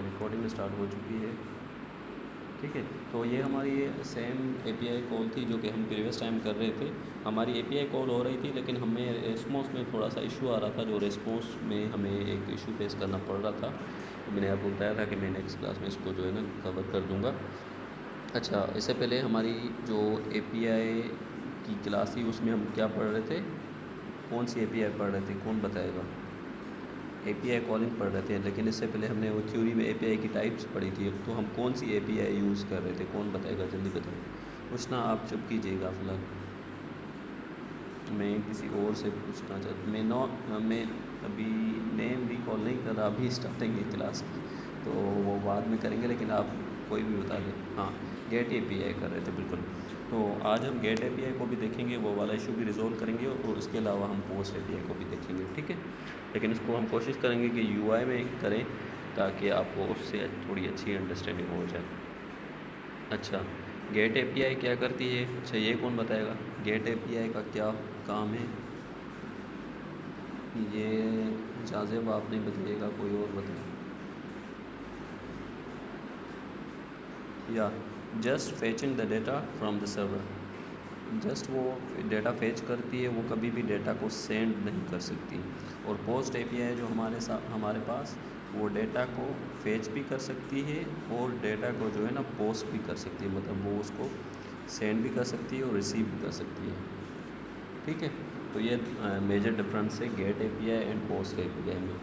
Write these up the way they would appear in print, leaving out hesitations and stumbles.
Recording start हो चुकी है। ठीक है, तो ये हमारी सेम एपीआई कॉल थी जो कि हम प्रीवियस टाइम कर रहे थे। हमारी एपीआई कॉल हो रही थी, लेकिन हमें रेस्पॉन्स में थोड़ा सा इशू आ रहा था, जो रेस्पॉन्स में हमें एक इशू फेस करना पड़ रहा था। तो मैंने आपको बताया था कि मैं नेक्स्ट क्लास में इसको जो है ना कवर कर दूँगा। अच्छा, इससे पहले हमारी जो एपीआई की क्लास थी उसमें हम क्या पढ़ रहे थे, कौन सी एपीआई पढ़ रहे थे, कौन बताएगा? एपीआई कॉलिंग पढ़ रहे थे, लेकिन इससे पहले हमने वो थ्योरी में एपीआई की टाइप्स पढ़ी थी। तो हम कौन सी एपीआई यूज़ कर रहे थे, कौन बताएगा? जल्दी बताओ। कुछ ना, आप चुप कीजिएगा फिलहाल। मैं किसी और से पूछना चाहता, मैं अभी नेम रिकॉल नहीं कर रहा, अभी स्टार्टिंग है क्लास की, तो वो बाद में करेंगे, लेकिन आप कोई भी बता दें। हाँ, गेट एपीआई कर रहे थे, बिल्कुल। तो आज हम गेट एपीआई को भी देखेंगे, वो वाला इशू भी रिजॉल्व करेंगे, और उसके अलावा हम पोस्ट एपीआई को भी देखेंगे। ठीक है, लेकिन इसको हम कोशिश करेंगे कि यूआई में करें, ताकि आपको उससे थोड़ी अच्छी अंडरस्टैंडिंग हो जाए। अच्छा, गेट एपीआई क्या करती है? अच्छा, ये कौन बताएगा गेट एपीआई का क्या काम है? ये जाज़िब आप नहीं बताइएगा, कोई और बताए। या just fetching the data from the server, just वो डेटा फेच करती है, वो कभी भी डेटा को सेंड नहीं कर सकती। और पोस्ट एपीआई जो हमारे पास, वो डेटा को फेच भी कर सकती है और डेटा को जो है ना पोस्ट भी कर सकती है, मतलब वो उसको सेंड भी कर सकती है और रिसीव भी कर सकती है। ठीक है, तो ये मेजर डिफरेंस है get API and post API में।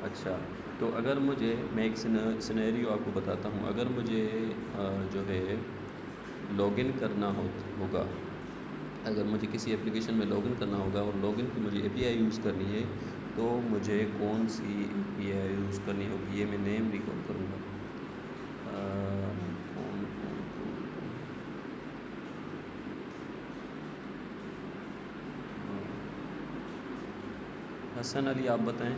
अच्छा, तो अगर मैं एक सिनेरियो आपको बताता हूँ। अगर मुझे जो है लॉगिन करना होगा, अगर मुझे किसी एप्लीकेशन में लॉगिन करना होगा और लॉगिन की मुझे एपीआई यूज़ करनी है, तो मुझे कौन सी एपीआई यूज़ करनी होगी? ये मैं नेम रिकॉल करूँगा। कौन कौन कौन हसन अली, आप बताएं।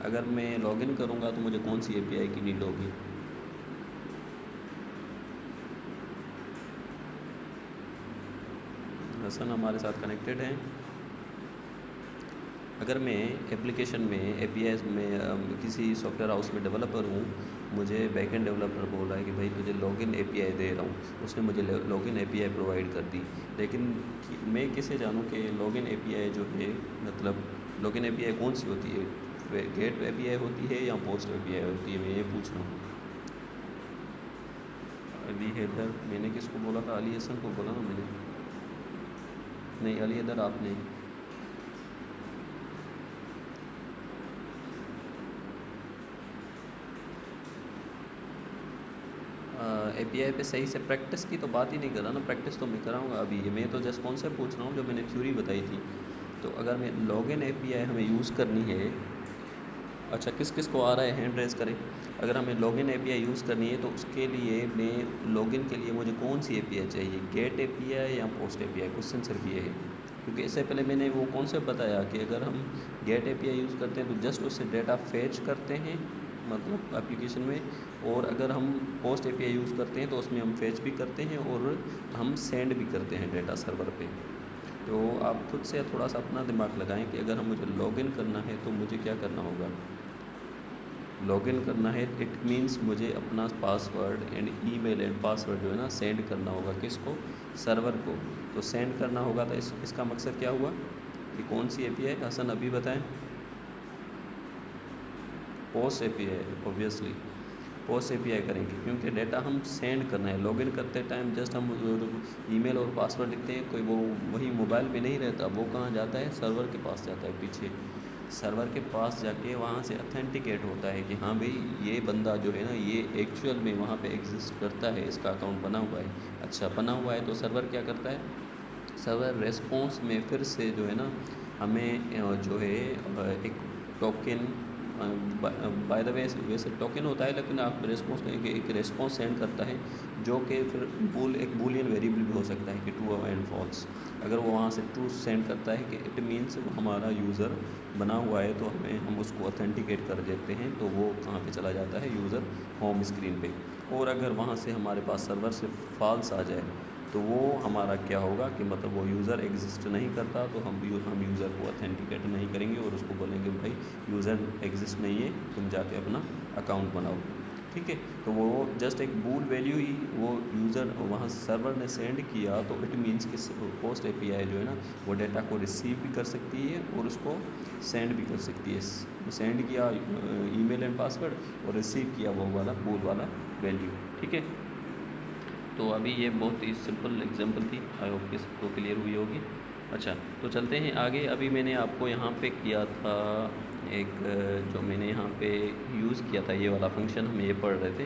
अगर मैं लॉगिन करूँगा तो मुझे कौन सी एपीआई की नीड होगी? हसन हमारे साथ कनेक्टेड हैं। अगर मैं एप्लीकेशन में एपीआई में किसी सॉफ्टवेयर हाउस में डेवलपर हूँ, मुझे बैकएंड डेवलपर बोल रहा है कि भाई तुझे लॉगिन एपीआई दे रहा हूँ, उसने मुझे लॉगिन एपीआई प्रोवाइड कर दी, लेकिन मैं कैसे जानूँ कि लॉगिन एपीआई जो है, मतलब लॉगिन एपीआई कौन सी होती है? गेट एपीआई होती है या पोस्ट एपीआई होती है? मैं ये पूछ रहा हूँ। अली हैदर, मैंने किसको बोला था? अली हसन को बोला ना मैंने? नहीं, अली हैदर आपने। एपीआई पे सही से प्रैक्टिस की तो बात ही नहीं कर रहा ना, प्रैक्टिस तो मैं कराऊंगा अभी। मैं तो जस्ट कॉन्सेप्ट पूछ रहा हूँ जो मैंने थ्योरी बताई थी। तो अगर मैं लॉगिन एपीआई हमें यूज़ करनी है, अच्छा किस किस को आ रहा है हैंड रेज़ करें। अगर हमें लॉगिन एपीआई यूज़ करनी है तो उसके लिए मैं लॉगिन के लिए मुझे कौन सी एपीआई चाहिए, गेट एपीआई या पोस्ट एपीआई? क्वेश्चन सिर्फ ये है, क्योंकि इससे पहले मैंने वो कॉन्सेप्ट बताया कि अगर हम गेट एपीआई यूज़ करते हैं तो जस्ट उससे डेटा फेच करते हैं, मतलब एप्लीकेशन में, और अगर हम पोस्ट एपीआई यूज़ करते हैं तो उसमें हम फेच भी करते हैं और हम सेंड भी करते हैं डेटा सर्वर पे। तो आप खुद से थोड़ा सा अपना दिमाग लगाएं कि अगर हम मुझे लॉगिन करना है तो मुझे क्या करना होगा। लॉगिन करना है, इट मीन्स मुझे अपना password and email and password जो है ना सेंड करना होगा। किसको? सर्वर को। तो सेंड करना होगा, तो इसका मकसद क्या हुआ कि कौन सी एपीआई? हसन अभी बताएं। Post API, obviously post API करेंगे, क्योंकि डेटा हम सेंड करना है। लॉगिन करते टाइम जस्ट हम ईमेल और पासवर्ड लिखते हैं, कोई वो वही मोबाइल में नहीं रहता, वो कहाँ जाता है? सर्वर के पास जाता है। पीछे सर्वर के पास जाके वहाँ से अथेंटिकेट होता है कि हाँ भाई ये बंदा जो है ना, ये एक्चुअल में वहाँ पे एग्जिस्ट करता है, इसका अकाउंट बना हुआ है। अच्छा, बना हुआ है तो सर्वर क्या करता है? सर्वर रेस्पॉन्स में फिर से जो है ना हमें जो है एक टोकन, बाय द वे वैसे टोकन होता है, लेकिन आप रेस्पॉन्स कहेंगे, एक रेस्पॉन्स सेंड करता है जो कि फिर एक बूलियन वेरिएबल भी हो सकता है कि ट्रू एंड फॉल्स। अगर वो वहाँ से ट्रू सेंड करता है कि इट मीन्स हमारा यूज़र बना हुआ है, तो हम उसको ऑथेंटिकेट कर देते हैं, तो वो कहाँ पे चला जाता है? यूज़र होम स्क्रीन पे। और अगर वहाँ से हमारे पास सर्वर से फॉल्स आ जाए, तो वो हमारा क्या होगा कि मतलब वो यूज़र एग्जिस्ट नहीं करता, तो हम यूज़र को ऑथेंटिकेट नहीं करेंगे और उसको बोलेंगे भाई यूज़र एग्जिस्ट नहीं है, तुम जाके अपना अकाउंट बनाओ। ठीक है, तो वो जस्ट एक बूल वैल्यू ही वो यूज़र वहाँ सर्वर ने सेंड किया, तो इट मीन्स कि पोस्ट एपीआई जो है ना वो डाटा को रिसीव भी कर सकती है और उसको सेंड भी कर सकती है। सेंड किया ईमेल एंड पासवर्ड और रिसीव किया वो वाला बूल वाला वैल्यू। ठीक है, तो अभी ये बहुत ही सिंपल एग्जांपल थी, आई होप कि सबको क्लियर हुई होगी। अच्छा, तो चलते हैं आगे। अभी मैंने आपको यहाँ पे किया था एक जो मैंने यहाँ पे यूज़ किया था ये वाला फंक्शन, हम ये पढ़ रहे थे।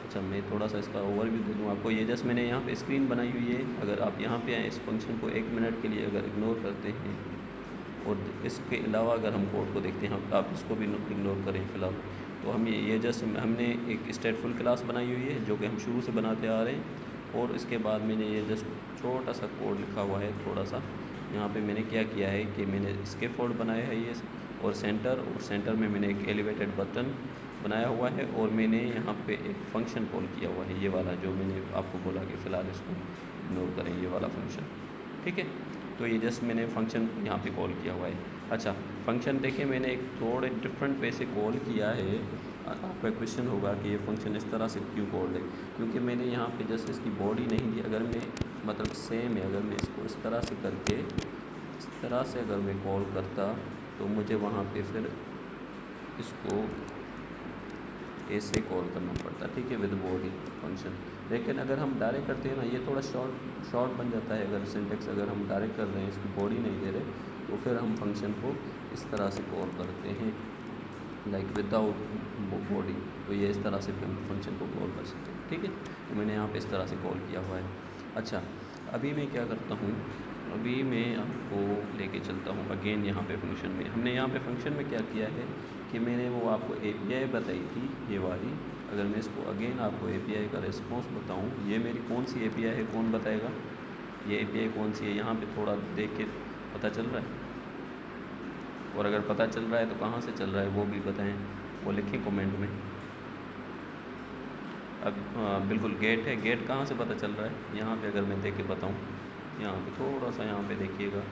अच्छा, मैं थोड़ा सा इसका ओवरव्यू दे दूँ आपको। ये जस्ट मैंने यहाँ पे स्क्रीन बनाई हुई है। अगर आप यहाँ पे आए, इस फंक्शन को 1 मिनट के लिए अगर इग्नोर करते हैं और इसके अलावा अगर हम कोड को देखते हैं, आप इसको भी इग्नोर करें फ़िलहाल, तो हम ये जस्ट हमने एक स्टेटफुल क्लास बनाई हुई है जो कि हम शुरू से बनाते आ रहे हैं। और इसके बाद मैंने ये जस्ट छोटा सा कोड लिखा हुआ है थोड़ा सा। यहाँ पे मैंने क्या किया है कि मैंने स्कैफोल्ड बनाया है ये, और सेंटर में मैंने एक एलिवेटेड बटन बनाया हुआ है, और मैंने यहाँ पे एक फ़ंक्शन कॉल किया हुआ है, ये वाला जो मैंने आपको बोला कि फ़िलहाल इसको इग्नोर करें, ये वाला फंक्शन। ठीक है, तो ये जस्ट मैंने फ़ंक्शन यहाँ पे कॉल किया हुआ है। अच्छा, फ़ंक्शन देखिए मैंने एक थोड़े डिफरेंट वे से कॉल किया है। आपका क्वेश्चन होगा कि ये फ़ंक्शन इस तरह से क्यों कॉल है, क्योंकि मैंने यहाँ पे जस्ट इसकी बॉडी नहीं दी। अगर मैं मतलब सेम है, अगर मैं इसको इस तरह से करके इस तरह से अगर मैं कॉल करता तो मुझे वहाँ पे फिर इसको ऐसे कॉल करना पड़ता। ठीक है, विद बॉडी फंक्शन। लेकिन अगर हम डायरेक्ट करते हैं ना, ये थोड़ा शॉर्ट बन जाता है। अगर सिंटेक्स अगर हम डायरेक्ट कर रहे हैं, इसकी बॉडी नहीं दे रहे, तो फिर हम फंक्शन को इस तरह से कॉल करते हैं, लाइक विदाउट बॉडी। तो ये इस तरह से हम फंक्शन को कॉल कर सकते हैं। ठीक है, तो मैंने यहाँ पे इस तरह से कॉल किया हुआ है। अच्छा, अभी मैं क्या करता हूँ, अभी मैं आपको लेके चलता हूँ अगेन यहाँ पे फंक्शन में। हमने यहाँ पे फंक्शन में क्या किया है कि मैंने वो आपको एपीआई बताई थी ये वाली। अगर मैं इसको अगेन आपको एपीआई का रिस्पॉन्स बताऊँ, ये मेरी कौन सी एपीआई है, कौन बताएगा ये एपीआई कौन सी है? यहाँ पे थोड़ा देख के पता चल रहा है, और अगर पता चल रहा है तो कहाँ से चल रहा है वो भी बताएं, वो लिखें कमेंट में। अब बिल्कुल गेट है। गेट कहाँ से पता चल रहा है? यहाँ पे अगर मैं देख के बताऊँ, यहाँ पे थोड़ा सा यहाँ पे देखिएगा,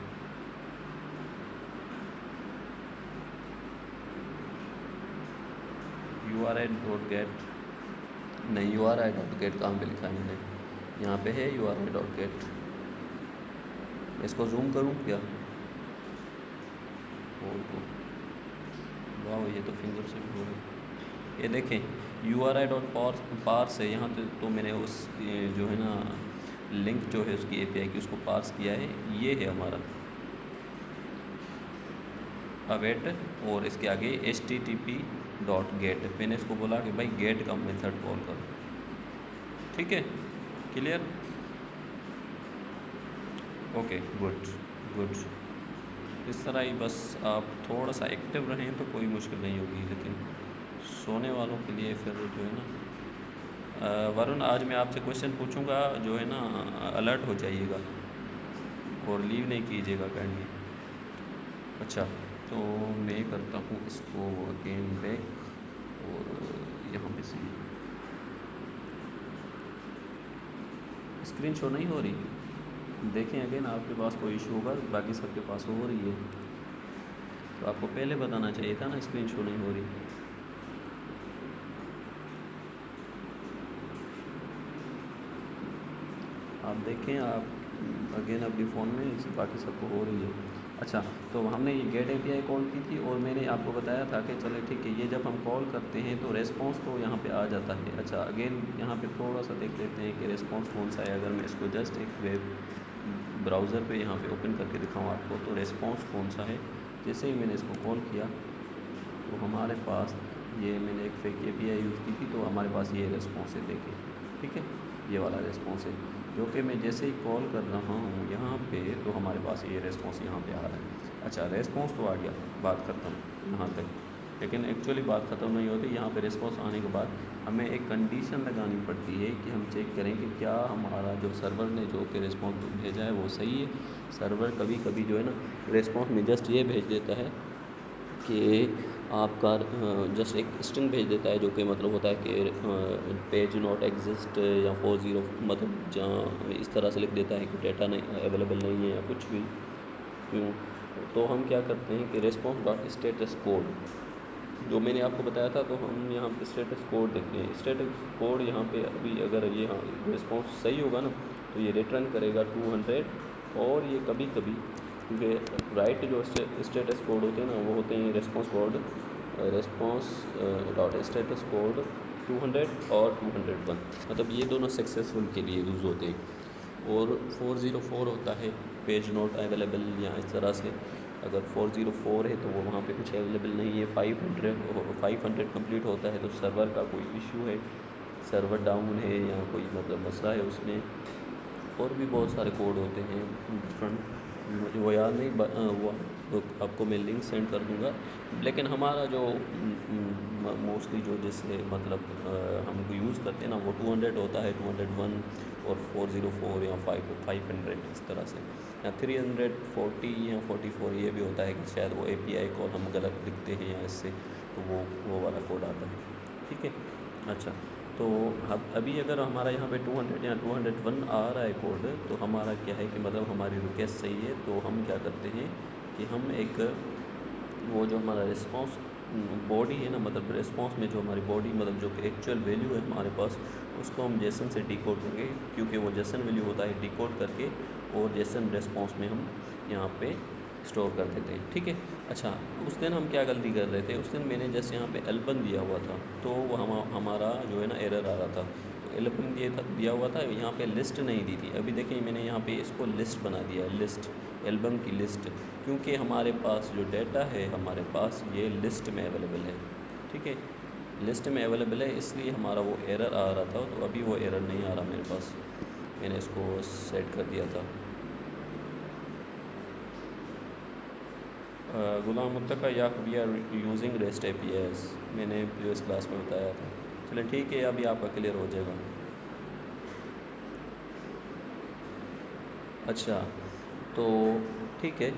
URI.get नहीं, URI.get कहाँ पे लिखा है मैंने? यहाँ पे है URI.get। इसको जूम करूँ क्या? वाह, ये तो फिंगर से भी हो रहा है। ये देखें URI.parse है यहाँ तो मैंने उस जो है ना लिंक जो है उसकी एपीआई की उसको पार्स किया है। ये है हमारा अवेट, और इसके आगे http.get। मैंने इसको बोला कि भाई गेट का मेथड कॉल करो। ठीक है, क्लियर? Okay, good. इस तरह ही बस आप थोड़ा सा एक्टिव रहें तो कोई मुश्किल नहीं होगी, लेकिन सोने वालों के लिए फिर जो है ना वरुण, आज मैं आपसे क्वेश्चन पूछूंगा, जो है ना अलर्ट हो जाइएगा और लीव नहीं कीजिएगा काइंडली। अच्छा, तो मैं करता हूँ इसको अगेन बैक, और यहाँ पे स्क्रीन शो नहीं हो रही। देखें अगेन, आपके पास कोई इशू होगा, बाकी सबके पास हो रही है, तो आपको पहले बताना चाहिए था ना स्क्रीन शो नहीं हो रही। आप देखें, आप अगेन अपने फ़ोन में, बाकी सबको हो रही है। अच्छा, तो हमने ये गेट एपीआई कॉल की थी, और मैंने आपको बताया था कि चले ठीक है, ये जब हम कॉल करते हैं तो रेस्पॉन्स तो यहाँ पे आ जाता है। अच्छा, अगेन यहाँ पे थोड़ा सा देख लेते हैं कि रेस्पॉन्स कौन सा है। अगर मैं इसको जस्ट एक वेब ब्राउज़र पे यहाँ पे ओपन करके दिखाऊँ आपको, तो रेस्पॉन्स कौन सा है। जैसे ही मैंने इसको कॉल किया तो हमारे पास ये मैंने एक फेक एपीआई यूज़ की थी, तो हमारे पास ये रेस्पॉन्स है, देखिए। ठीक है, ये वाला रेस्पॉन्स है, जो कि मैं जैसे ही कॉल कर रहा हूँ यहाँ पे, तो हमारे पास ये रेस्पॉन्स यहाँ पे आ रहा है। अच्छा, रेस्पॉन्स तो आ गया, बात ख़त्म यहाँ तक। लेकिन एक्चुअली बात ख़त्म नहीं होती। यहाँ पे रेस्पॉन्स आने के बाद हमें एक कंडीशन लगानी पड़ती है कि हम चेक करें कि क्या हमारा जो सर्वर ने जो कि रेस्पॉन्स भेजा है वो सही है। सर्वर कभी कभी जो है ना रेस्पॉन्स में जस्ट ये भेज देता है कि आपका जस्ट एक स्ट्रिंग भेज देता है, जो कि मतलब होता है कि पेज नॉट एग्जिस्ट या 40, मतलब जहाँ इस तरह से लिख देता है कि डेटा नहीं अवेलेबल नहीं है या कुछ भी क्यों। तो हम क्या करते हैं कि रेस्पॉन्स डॉट स्टेटस कोड जो मैंने आपको बताया था, तो हम यहाँ पे स्टेटस कोड देखते हैं। स्टेटस कोड यहाँ पे अभी अगर ये हाँ रिस्पॉन्स सही होगा ना, तो ये रिटर्न करेगा 200। और ये कभी कभी क्योंकि राइट जो स्टेटस कोड होते हैं ना, वो होते हैं रेस्पॉन्स डॉट स्टेटस कोड 200 और 201, मतलब ये दोनों सक्सेसफुल के लिए यूज़ होते हैं। और 404 होता है पेज नोट अवेलेबल, या इस तरह से अगर 404 है तो वो वहाँ पे कुछ अवेलेबल नहीं है। 500 कंप्लीट होता है तो सर्वर का कोई इशू है, सर्वर डाउन है या कोई मतलब मसला है उसमें। और भी बहुत सारे कोड होते हैं डिफरेंट, मुझे वो याद नहीं, वो तो आपको मैं लिंक सेंड कर दूंगा। लेकिन हमारा जो मोस्टली जो जैसे मतलब हम यूज़ करते हैं ना, वो 200 होता है, 201 और 404 या 500 इस तरह से, या 340 या 44 ये भी होता है कि शायद वो API कॉल हम गलत लिखते हैं या इससे, तो वो वाला कोड आता है। ठीक है, अच्छा। तो अब अभी अगर हमारा यहाँ पे 200 या 201 आ रहा है कोड, तो हमारा क्या है कि मतलब हमारी रिक्वेस्ट सही है, तो हम क्या करते हैं कि हम एक वो जो हमारा रिस्पॉन्स बॉडी है ना, मतलब रिस्पॉन्स में जो हमारी बॉडी मतलब जो एक्चुअल वैल्यू है हमारे पास, उसको हम जेसन से डिकोड करेंगे, क्योंकि वो जेसन वैल्यू होता है डिकोड करके, और जेसन रिस्पॉन्स में हम यहाँ पे स्टोर कर देते हैं। ठीक है, अच्छा। उस दिन हम क्या गलती कर रहे थे, उस दिन मैंने जैसे यहाँ पे एल्बम दिया हुआ था, तो वो हमारा जो है ना एरर आ रहा था। तो एल्बम दिया हुआ था, यहाँ पे लिस्ट नहीं दी थी। अभी देखिए मैंने यहाँ पे इसको लिस्ट बना दिया है, लिस्ट, एल्बम की लिस्ट, क्योंकि हमारे पास जो डाटा है हमारे पास ये लिस्ट में अवेलेबल है। ठीक है, लिस्ट में अवेलेबल है, इसलिए हमारा वो एरर आ रहा था। तो अभी वो एरर नहीं आ रहा मेरे पास, मैंने इसको सेट कर दिया था। गुलाम मुत्तका या we are using rest APIs, मैंने प्रीवियस क्लास में बताया था। चलिए ठीक है, अभी आपका क्लियर हो जाएगा। अच्छा, तो ठीक है,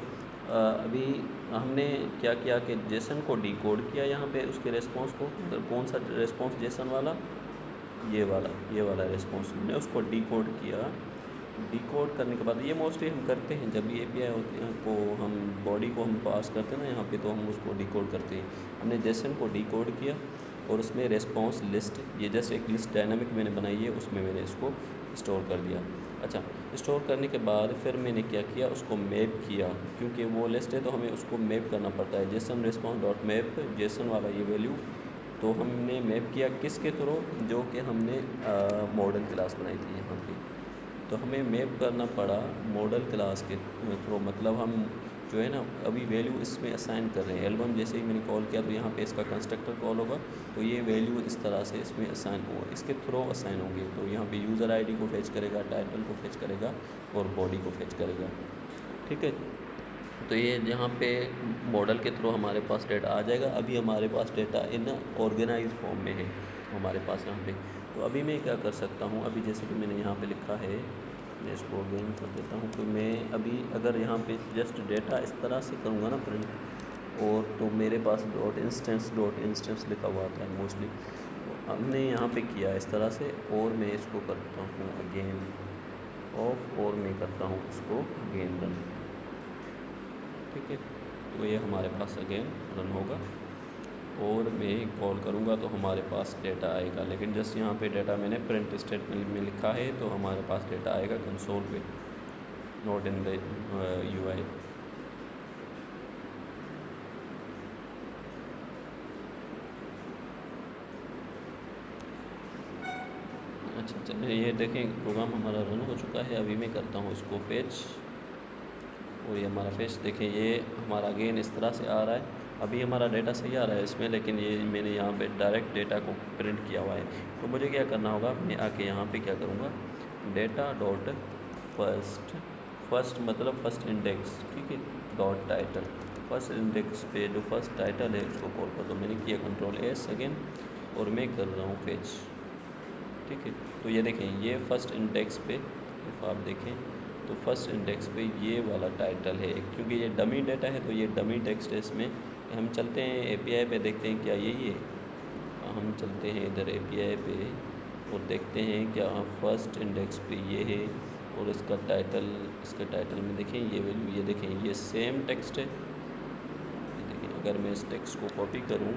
अभी हमने क्या किया कि जेसन को डिकोड किया यहाँ पे, उसके रेस्पॉन्स को, मतलब कौन सा रेस्पॉन्स जेसन वाला, ये वाला रेस्पॉन्स हमने उसको डिकोड किया। डिकोड करने के बाद ये मोस्टली हम करते हैं जब भी API होते हैं को हम बॉडी को हम पास करते हैं ना यहाँ पे, तो हम उसको डिकोड करते हैं। हमने जेसन को डिकोड किया और उसमें रेस्पॉन्स लिस्ट, ये जैसे एक लिस्ट डायनामिक मैंने बनाई है, उसमें मैंने इसको स्टोर कर दिया। अच्छा, स्टोर करने के बाद फिर मैंने क्या किया, उसको मैप किया, क्योंकि वो लिस्ट है तो हमें उसको मैप करना पड़ता है। Jason response dot map, Jason वाला ये वैल्यू, तो हमने मैप किया किसके थ्रू, जो कि हमने मॉडल क्लास बनाई थी यहाँ पे। तो हमें मैप करना पड़ा मॉडल क्लास के थ्रू, मतलब हम जो है ना अभी वैल्यू इसमें असाइन कर रहे हैं। एल्बम जैसे ही मैंने कॉल किया तो यहाँ पे इसका कंस्ट्रक्टर कॉल होगा, तो ये वैल्यू इस तरह से इसमें असाइन होगा, इसके थ्रू असाइन होंगे। तो यहाँ पे यूज़र ID को फेच करेगा, टाइटल को फेच करेगा और बॉडी को फेच करेगा। ठीक है, तो ये यहाँ पे मॉडल के थ्रू हमारे पास डेटा आ जाएगा। अभी हमारे पास डेटा इन ऑर्गेनाइज फॉर्म में है हमारे पास यहाँ पे। तो अभी मैं क्या कर सकता हूँ, अभी जैसे कि मैंने यहाँ पे लिखा है, मैं इसको अगेन कर देता हूँ। तो मैं अभी अगर यहाँ पे जस्ट डेटा इस तरह से करूँगा ना प्रिंट, और तो मेरे पास डॉट इंस्टेंस लिखा हुआ था मोस्टली, तो हमने यहाँ पे किया इस तरह से, और मैं इसको करता हूँ अगेन ऑफ, और मैं करता हूँ इसको अगेन रन। ठीक है, तो ये हमारे पास अगेन रन होगा, और मैं कॉल करूँगा तो हमारे पास डेटा आएगा। लेकिन जस्ट यहाँ पे डेटा मैंने प्रिंट स्टेटमेंट में लिखा है, तो हमारे पास डेटा आएगा कंसोल पे, नॉट इन द UI। अच्छा चलिए, ये देखें प्रोग्राम हमारा रन हो चुका है। अभी मैं करता हूँ इसको फेच, और ये हमारा फेच देखें, ये हमारा अगेन इस तरह से आ रहा है। अभी हमारा डेटा सही आ रहा है इसमें, लेकिन ये मैंने यहाँ पे डायरेक्ट डेटा को प्रिंट किया हुआ है। तो मुझे क्या करना होगा, मैं आके यहाँ पे क्या करूँगा, डेटा डॉट फर्स्ट मतलब फर्स्ट इंडेक्स, ठीक है, डॉट टाइटल, फर्स्ट इंडेक्स पे जो फर्स्ट टाइटल है उसको कॉल कर दो। मैंने किया Ctrl+S अगेन, और मैं कर रहा हूँ फेच। ठीक है, तो ये देखें, ये फर्स्ट इंडेक्स पे इफ़ आप देखें तो फर्स्ट इंडेक्स पे ये वाला टाइटल है, क्योंकि ये डमी डेटा है तो ये डमी टेक्स्ट है, इसमें हम चलते हैं एपीआई पे, देखते हैं क्या यही है। हम चलते हैं इधर एपीआई पे और देखते हैं क्या फर्स्ट इंडेक्स पे ये है, और इसका टाइटल में देखें ये वैल्यू, ये देखें ये सेम टेक्स्ट है। ये देखें अगर मैं इस टेक्स्ट को कॉपी करूँ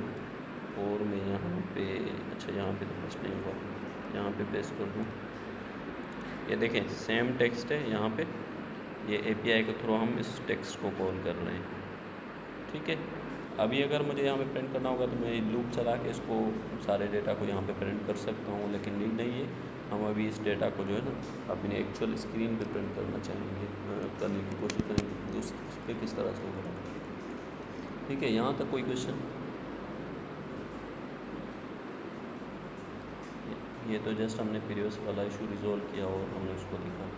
और मैं यहाँ पे, अच्छा यहाँ पे तो कुछ नहीं हुआ, यहाँ पे पेस्ट कर दूँ, ये देखें सेम टेक्स्ट है यहाँ पे। ये एपीआई के थ्रू हम इस टेक्स्ट को कॉल कर रहे हैं, ठीक है। अभी अगर मुझे यहाँ पे प्रिंट करना होगा तो मैं लूप चला के इसको सारे डेटा को यहाँ पे प्रिंट कर सकता हूँ, लेकिन नीड नहीं है। हम अभी इस डेटा को जो है ना अपनी एक्चुअल स्क्रीन पे प्रिंट करना चाहेंगे, करने की कोशिश करेंगे, उस पर किस तरह से होगा, ठीक है। यहाँ तक कोई क्वेश्चन? ये तो जस्ट हमने प्रीवियस वाला इशू रिजॉल्व किया और हमने उसको देखा।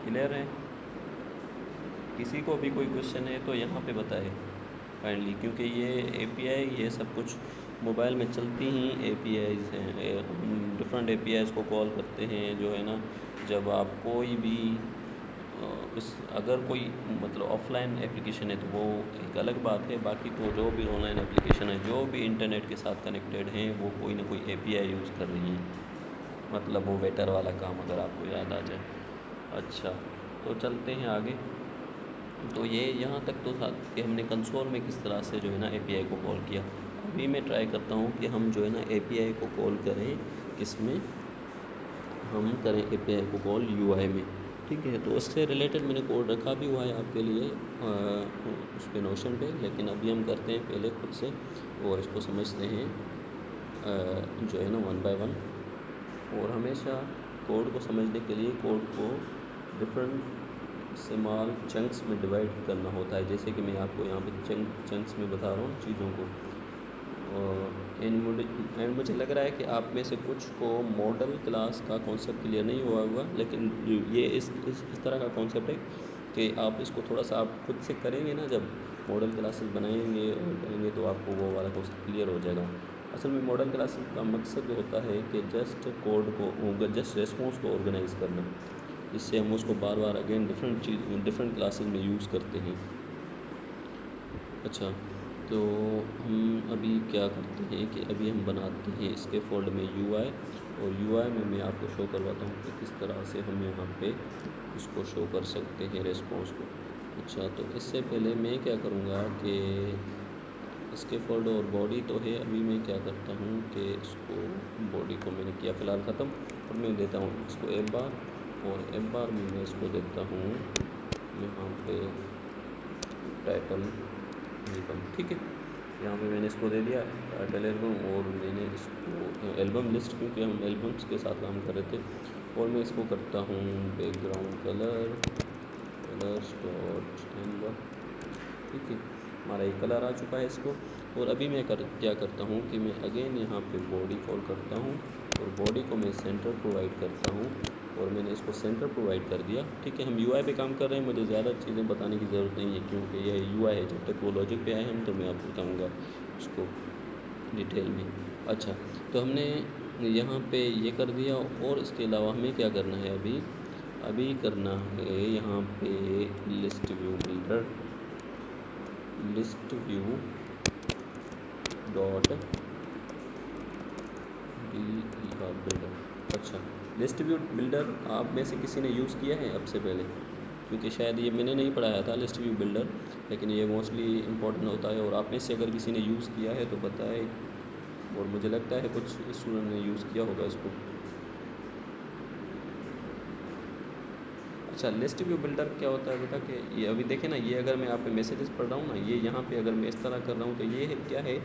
क्लियर है? किसी को भी कोई क्वेश्चन है तो यहाँ पे बताए काइंडली, क्योंकि ये एपीआई ये सब कुछ मोबाइल में चलती ही एपीआईज़ हैं। हम डिफरेंट एपीआईज़ को कॉल करते हैं जो है ना, जब आप कोई भी अगर कोई मतलब ऑफलाइन एप्लीकेशन है तो वो एक अलग बात है। बाकी तो जो भी ऑनलाइन एप्लीकेशन है, जो भी इंटरनेट के साथ कनेक्टेड हैं, वो कोई ना कोई एपीआई यूज़ कर रही हैं। मतलब वो वेटर वाला काम अगर आपको याद आ जाए। अच्छा, तो चलते हैं आगे। तो ये यहाँ तक तो था कि हमने कंसोल में किस तरह से जो है ना एपीआई को कॉल किया। अभी मैं ट्राई करता हूँ कि हम जो है ना एपीआई को कॉल करें, किसमें हम करें एपीआई को कॉल यूआई में, ठीक है। तो उससे रिलेटेड मैंने कोड रखा भी हुआ है आपके लिए उस पे नोशन पे, लेकिन अभी हम करते हैं पहले खुद से और इसको समझते हैं जो है ना वन बाय वन। और हमेशा कोड को समझने के लिए कोड को डिफरेंट स्मॉल चंक्स में डिवाइड करना होता है, जैसे कि मैं आपको यहाँ पे चंक्स में बता रहा हूँ चीज़ों को। एंड मुझे लग रहा है कि आप में से कुछ को मॉडल क्लास का कॉन्सेप्ट क्लियर नहीं हुआ होगा, लेकिन ये इस तरह का कॉन्सेप्ट है कि आप इसको थोड़ा सा आप खुद से करेंगे ना, जब मॉडल क्लासेस बनाएंगे और करेंगे तो आपको वो वाला कॉन्सेप्ट क्लियर हो जाएगा। असल में मॉडल क्लासेस का मकसद होता है कि जस्ट कोड को, जस्ट रेस्पॉन्स को ऑर्गेनाइज़ करना, इससे हम उसको बार बार अगेन डिफरेंट क्लासेस में यूज़ करते हैं। अच्छा, तो हम अभी क्या करते हैं कि अभी हम बनाते हैं इसके फोल्ड में यूआई, और यूआई में मैं आपको शो करवाता हूँ कि किस तरह से हम यहाँ पे इसको शो कर सकते हैं रेस्पॉन्स को। अच्छा, तो इससे पहले मैं क्या करूँगा कि इसके फोल्ड और बॉडी तो है, अभी मैं क्या करता हूँ कि इसको बॉडी को मैंने किया फ़िलहाल ख़त्म, और मैं देता हूँ इसको एफ बार, और एफ बार में मैं इसको देता हूँ यहाँ पे टाइटल एल्बम, ठीक है। यहाँ पे मैंने इसको दे दिया टाइटल एल्बम, और मैंने इसको एल्बम लिस्ट, क्योंकि हम एल्बम्स के साथ काम कर रहे थे। और मैं इसको करता हूँ बैकग्राउंड कलर डॉट एल्बम, ठीक है। हमारा एक कलर आ चुका है इसको। और अभी मैं क्या करता हूँ कि मैं अगेन यहाँ पे बॉडी कॉल करता हूँ, और बॉडी को मैं सेंटर प्रोवाइड करता हूँ, और मैंने इसको सेंटर प्रोवाइड कर दिया, ठीक है। हम यूआई पे काम कर रहे हैं, मुझे ज़्यादा चीज़ें बताने की ज़रूरत नहीं है, क्योंकि यह यूआई है। जब तक वो लॉजिक पे आए हम तो मैं आपको बताऊँगा उसको डिटेल में। अच्छा, तो हमने यहाँ पे ये कर दिया, और इसके अलावा हमें क्या करना है, अभी करना है यहाँ पे list view builder, list view dot builder. अच्छा, लिस्ट व्यू बिल्डर आप में से किसी ने यूज़ किया है अब से पहले? क्योंकि शायद ये मैंने नहीं पढ़ाया था लिस्ट व्यू बिल्डर, लेकिन ये मोस्टली इम्पोर्टेंट होता है, और आप में से अगर किसी ने यूज़ किया है तो बताए। और मुझे लगता है कुछ स्टूडेंट ने यूज़ किया होगा इसको। अच्छा, लिस्ट व्यू बिल्डर क्या होता है बेटा कि ये अभी देखें ना, ये अगर मैं आप पे मैसेजेस पढ़ रहा हूँ ना, ये यहाँ पे अगर मैं इस तरह कर रहा हूँ तो ये है क्या है,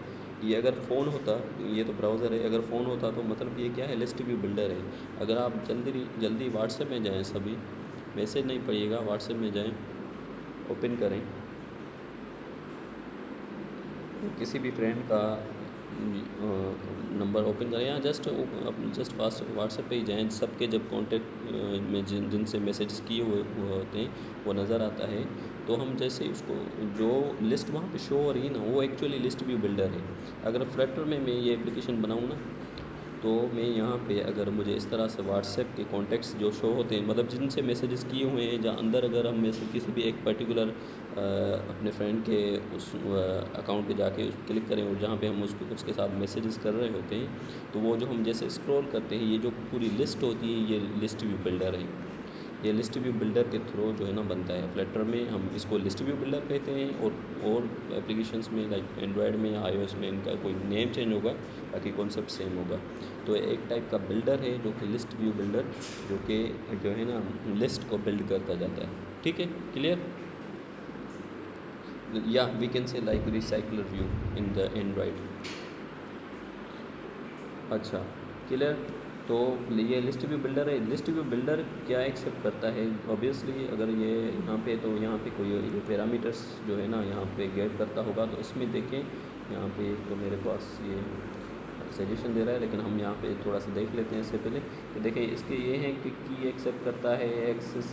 ये अगर फ़ोन होता, ये तो ब्राउज़र है, अगर फ़ोन होता तो मतलब ये क्या है, लिस्ट व्यू बिल्डर है। अगर आप जल्दी व्हाट्सएप में जाएँ, सभी मैसेज नहीं पढ़िएगा, व्हाट्सएप में जाएँ, ओपन करें किसी भी फ्रेंड का नंबर ओपन करें, या जस्ट व्हाट्सएप पे ही जाएँ, सबके जब कांटेक्ट में जिनसे मैसेज किए हुए होते हैं वो नज़र आता है, तो हम जैसे उसको जो लिस्ट वहाँ पे शो हो रही है ना, वो एक्चुअली लिस्ट व्यू बिल्डर है। अगर फ्लटर में मैं ये एप्लीकेशन बनाऊँ ना, तो मैं यहाँ पे अगर मुझे इस तरह से व्हाट्सएप के कॉन्टेक्ट्स जो शो होते हैं, मतलब जिनसे मैसेजेस किए हुए हैं, जहाँ अंदर अगर हम में से किसी भी एक पर्टिकुलर अपने फ्रेंड के उस अकाउंट पे जाके उस क्लिक करें और जहाँ पे हम उसके साथ मैसेजेस कर रहे होते हैं, तो वो जो हम जैसे स्क्रॉल करते हैं, ये जो पूरी लिस्ट होती है, ये लिस्ट व्यू बिल्डर है। ये लिस्ट व्यू बिल्डर के थ्रू जो है ना बनता है। फ्लटर में हम इसको लिस्ट व्यू बिल्डर कहते हैं, और एप्लीकेशंस में लाइक एंड्रॉयड में या iOS में इनका कोई नेम चेंज होगा, बाकी कॉन्सेप्ट सेम होगा। तो एक टाइप का बिल्डर है जो कि लिस्ट व्यू बिल्डर, जो कि जो है ना लिस्ट को बिल्ड करता जाता है। ठीक है, क्लियर? या we can say like recycler view in the android. अच्छा, क्लियर? तो ये लिस्ट व्यू बिल्डर है। लिस्ट व्यू बिल्डर क्या एक्सेप्ट करता है? ऑब्वियसली अगर ये यहाँ पे कोई ये पैरामीटर्स जो है ना यहाँ पे गेट करता होगा, तो इसमें देखें यहाँ पे तो मेरे पास ये सजेशन दे रहा है, लेकिन हम यहाँ पे थोड़ा सा देख लेते हैं इससे पहले कि देखिए इसके ये है कि की एक्सेप्ट करता है, एक्सेस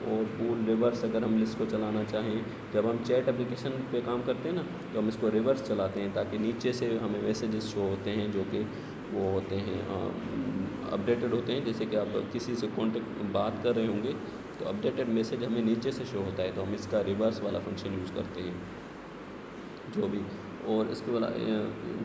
और पूल रिवर्स। अगर हम लिस्ट को चलाना चाहें, जब हम चैट एप्लीकेशन पे काम करते हैं ना, तो हम इसको रिवर्स चलाते हैं ताकि नीचे से हमें मैसेजेस शो होते हैं जो कि वो होते हैं अपडेटेड होते हैं। जैसे कि आप किसी से कॉन्टेक्ट बात कर रहे होंगे तो अपडेटेड मैसेज हमें नीचे से शो होता है, तो हम इसका रिवर्स वाला फंक्शन यूज़ करते हैं जो भी। और इसके वाला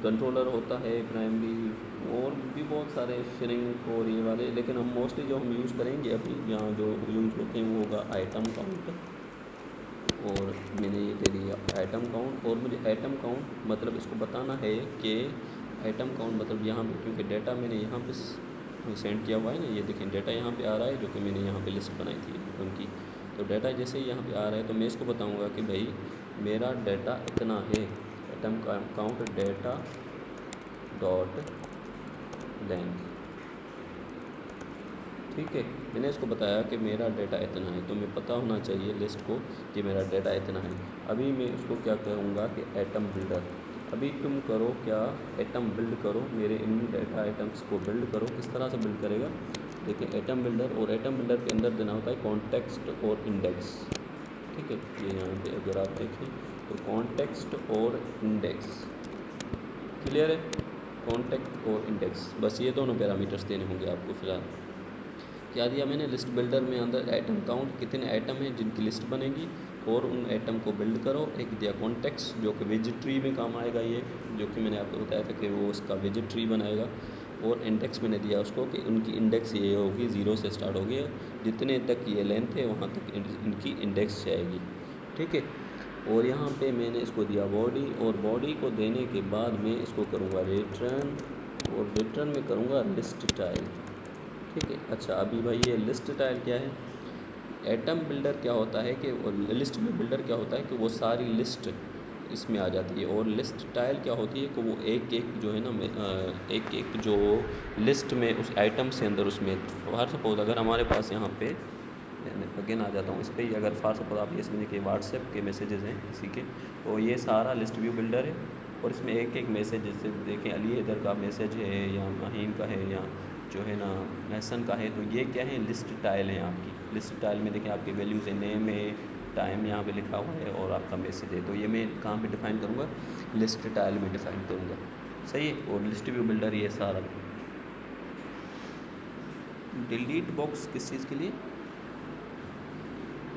कंट्रोलर होता है प्राइमरी, और भी बहुत सारे श्रिंक और ये वाले, लेकिन हम मोस्टली जो हम यूज़ करेंगे अभी यहाँ जो यूज़ होते हैं वो होगा आइटम काउंट। और मैंने ये दे दिया आइटम काउंट, और मुझे आइटम काउंट मतलब इसको बताना है कि आइटम काउंट मतलब यहाँ पे, क्योंकि डेटा मैंने यहाँ पे सेंड किया हुआ है ना, ये देखें डेटा यहाँ पे आ रहा है जो कि मैंने यहाँ पे लिस्ट बनाई थी उनकी। तो डेटा जैसे ही यहाँ पे आ रहा है तो मैं इसको बताऊँगा कि भाई मेरा डेटा इतना है, item count data dot length. ठीक है, मैंने इसको बताया कि मेरा डेटा इतना है, तो मैं पता होना चाहिए लिस्ट को कि मेरा डेटा इतना है। अभी मैं उसको क्या कहूँगा कि एटम बिल्डर। अभी तुम करो क्या, एटम बिल्ड करो, मेरे इन डेटा आइटम्स को बिल्ड करो। किस तरह से बिल्ड करेगा? देखिए एटम बिल्डर, और एटम बिल्डर के अंदर देना होता है कॉन्टेक्स्ट और इंडेक्स। ठीक है, ये यहाँ पे अगर आप देखें तो कॉन्टेक्स्ट और इंडेक्स, क्लियर है? कॉन्टेक्ट और इंडेक्स, बस ये दोनों पैरामीटर्स देने होंगे आपको। फ़िलहाल क्या दिया मैंने लिस्ट बिल्डर में, अंदर आइटम काउंट कितने आइटम हैं जिनकी लिस्ट बनेगी, और उन आइटम को बिल्ड करो। एक दिया कॉन्टेक्स्ट जो कि विजिट ट्री में काम आएगा, ये जो कि मैंने आपको बताया था कि वो उसका विजिट ट्री बनाएगा। और इंडेक्स मैंने दिया उसको कि उनकी इंडेक्स ये होगी, 0 से स्टार्ट होगी, जितने तक ये लेंथ है वहाँ तक इनकी इंडेक्स जाएगी। ठीक है, और यहाँ पे मैंने इसको दिया बॉडी, और बॉडी को देने के बाद मैं इसको करूँगा रिटर्न, और रिटर्न में करूँगा लिस्ट स्टाइल। ठीक है, अच्छा अभी भाई ये लिस्ट स्टाइल क्या है? एटम बिल्डर क्या होता है कि लिस्ट में बिल्डर क्या होता है कि वो सारी लिस्ट इसमें आ जाती है, और लिस्ट स्टाइल क्या होती है कि वो एक एक जो है ना एक एक जो लिस्ट में उस आइटम से अंदर उसमें, फॉर सपोज अगर हमारे पास यहाँ पे अगेन आ जाता हूँ इस पर ही, अगर फॉर सपोज आप ये समझिए कि व्हाट्सएप के मैसेजेस हैं किसी के, तो ये सारा लिस्ट व्यू बिल्डर है, और इसमें एक एक मैसेज, जैसे देखें अली इधर का मैसेज है या माहीन का है या जो है ना महसन का है, तो ये क्या है? लिस्ट टाइल है आपकी। लिस्ट टाइल में देखिए आपकी वैल्यूज़ है, नेम है, टाइम यहाँ पे लिखा हुआ है, और आपका मैसेज है। तो ये मैं कहाँ पे डिफ़ाइन करूँगा? लिस्ट टाइल में डिफ़ाइन करूँगा। सही है, और लिस्ट व्यू बिल्डर ये सारा। डिलीट बॉक्स किस चीज़ के लिए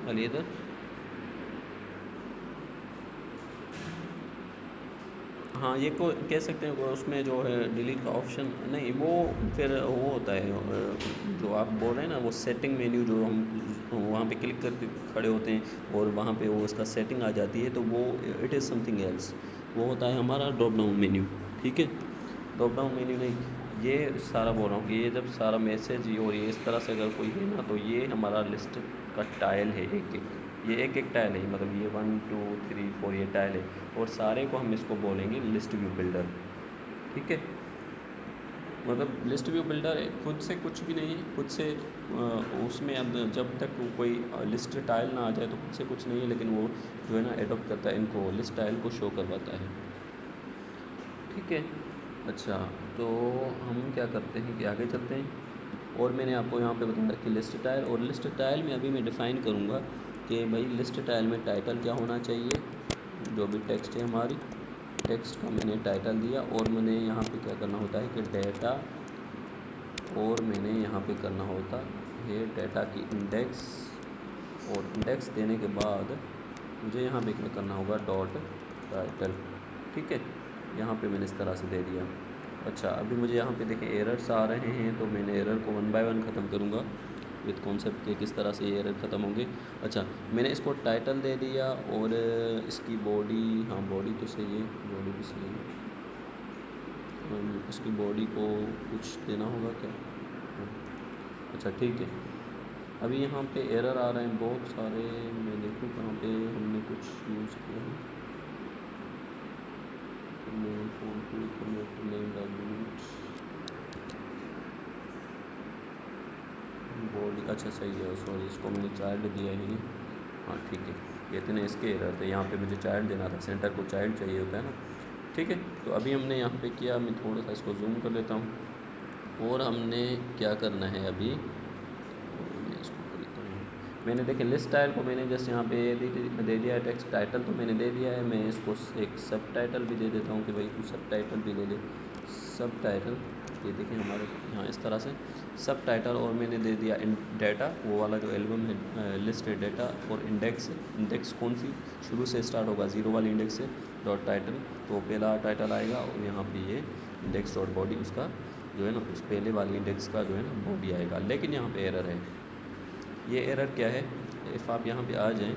अली इधर? हाँ, ये को कह सकते हैं, वो उसमें जो है डिलीट का ऑप्शन नहीं, वो फिर वो होता है जो आप बोल रहे हैं ना, वो सेटिंग मेन्यू जो हम वहाँ पे क्लिक करके खड़े होते हैं और वहाँ पे वो उसका सेटिंग आ जाती है, तो वो इट इज़ समथिंग एल्स। वो होता है हमारा ड्रॉप डाउन मेन्यू। ठीक है, ड्रॉप डाउन मेन्यू नहीं, ये सारा बोल रहा हूँ कि ये जब सारा मैसेज और ये इस तरह से अगर कोई है ना, तो ये हमारा लिस्ट का टाइल है, एक एक ये एक एक टाइल है, मतलब ये 1 2 3 4 ये टाइल है, और सारे को हम इसको बोलेंगे लिस्ट व्यू बिल्डर। ठीक है, मतलब लिस्ट व्यू बिल्डर खुद से कुछ भी नहीं है, खुद से उसमें अब जब तक कोई लिस्ट टाइल ना आ जाए तो खुद से कुछ नहीं है, लेकिन वो जो है ना एडॉप्ट करता है इनको, लिस्ट टाइल को शो करवाता है। ठीक है, अच्छा तो हम क्या करते हैं कि आगे चलते हैं, और मैंने आपको यहाँ पे बताया कि लिस्ट टाइल, और लिस्ट टाइल में अभी मैं डिफ़ाइन करूँगा कि भाई लिस्ट टाइल में टाइटल क्या होना चाहिए, जो भी टेक्स्ट है हमारी टेक्स्ट का मैंने टाइटल दिया, और मैंने यहाँ पे क्या करना होता है कि डेटा और मैंने यहाँ पे करना होता है डाटा की इंडेक्स, और इंडेक्स देने के बाद मुझे यहाँ पे क्या करना होगा, डॉट टाइटल। ठीक है, यहाँ पे मैंने इस तरह से दे दिया। अच्छा, अभी मुझे यहाँ पे देखें एरर्स आ रहे हैं, तो मैंने एरर को 1 बाय 1 ख़त्म करूँगा विद कॉन्सेप्ट के किस तरह से ये एरर ख़त्म होंगे। अच्छा, मैंने इसको टाइटल दे दिया और इसकी बॉडी, हाँ बॉडी तो सही है, बॉडी भी सही है। इसकी बॉडी को कुछ देना होगा क्या? अच्छा ठीक है। अभी यहाँ पे एरर आ रहे हैं बहुत सारे, मैं देखूँ कहाँ पे हमने कुछ यूज़ किया है। बॉडी, अच्छा सही है, सॉरी इसको मैंने चाइल्ड दिया ही नहीं। हाँ ठीक है, ये इतने इसके एरर थे, यहाँ पे मुझे चाइल्ड देना था, सेंटर को चाइल्ड चाहिए होता है ना। ठीक है, तो अभी हमने यहाँ पे किया, मैं थोड़ा सा इसको जूम कर लेता हूँ। और हमने क्या करना है अभी, मैं इसको कर लेता हूँ। मैंने देखे लिस्ट टाइल को मैंने जैसे यहाँ पे दे दिया है, टेक्स्ट टाइटल तो मैंने दे दिया है। मैं इसको एक सब टाइटल भी दे देता हूँ कि भाई तू सब टाइटल भी ले ले। सब टाइटल, ये देखें हमारे यहाँ इस तरह से सब टाइटल, और मैंने दे दिया डाटा, वो वाला जो एल्बम है लिस्ट है डाटा, और इंडेक्स। इंडेक्स कौन सी शुरू से स्टार्ट होगा, 0 वाली इंडेक्स से, डॉट टाइटल, तो पहला टाइटल आएगा, और यहाँ पे ये इंडेक्स डॉट बॉडी उसका जो है ना, उस पहले वाली इंडेक्स का जो है ना बॉडी आएगा। लेकिन यहाँ पे एरर है, ये एरर क्या है, इफ़ आप यहाँ पे आ जाएँ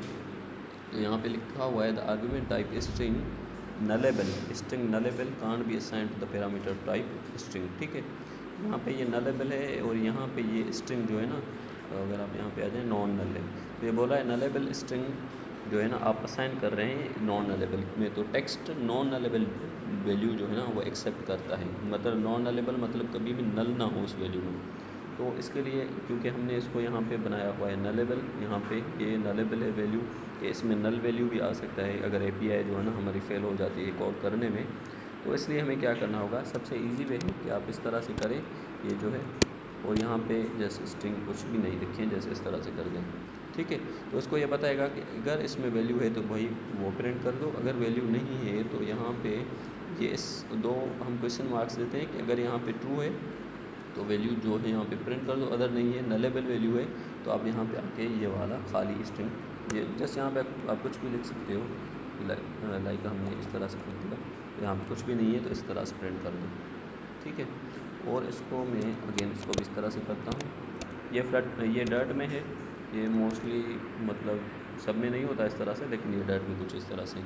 तो यहाँ पे लिखा हुआ है the argument type string nullable, string nullable can't be assigned to the parameter type string. ठीक है, यहाँ पे ये नलेबल है, और यहाँ पे ये स्ट्रिंग जो है ना, अगर आप यहाँ पे आ जाएँ नॉन नल है, तो ये बोला है नलेबल स्ट्रिंग जो है ना आप असाइन कर रहे हैं नॉन नलेबल में, तो टेक्स्ट नॉन नलेबल वैल्यू जो है ना वो एक्सेप्ट करता है। मतलब नॉन नलेबल मतलब कभी भी नल ना हो उस वैल्यू में। तो इसके लिए क्योंकि हमने इसको यहाँ पे बनाया हुआ है नलेबल, यहाँ पे ये नलेबल है वैल्यू, कि इसमें नल वैल्यू भी आ सकता है अगर एपीआई जो है ना हमारी फेल हो जाती है कॉल करने में। तो इसलिए हमें क्या करना होगा, सबसे इजी वे है कि आप इस तरह से करें ये जो है, और यहाँ पे जैसे स्ट्रिंग कुछ भी नहीं लिखें, जैसे इस तरह से कर दें। ठीक है, तो इसको ये बताएगा कि अगर इसमें वैल्यू है तो भाई वो प्रिंट कर दो, अगर वैल्यू नहीं है तो यहाँ पे ये इस दो हम क्वेश्चन मार्क्स देते हैं कि अगर यहाँ पे ट्रू है तो वैल्यू जो है यहाँ पे प्रिंट कर दो, अदर नहीं है नलेबल वैल्यू है तो आप यहाँ पे आके ये वाला खाली स्ट्रिंग, ये जस्ट यहाँ पे आप कुछ भी लिख सकते हो, लाइक हमने इस तरह से कर दिया, तो यहाँ पे कुछ भी नहीं है तो इस तरह से प्रिंट कर दो। ठीक है, और इसको मैं अगेन इसको भी इस तरह से करता हूँ। ये फ्लट, ये डर्ट में है, ये मोस्टली मतलब सब में नहीं होता इस तरह से, लेकिन ये डर्ट में कुछ इस तरह से।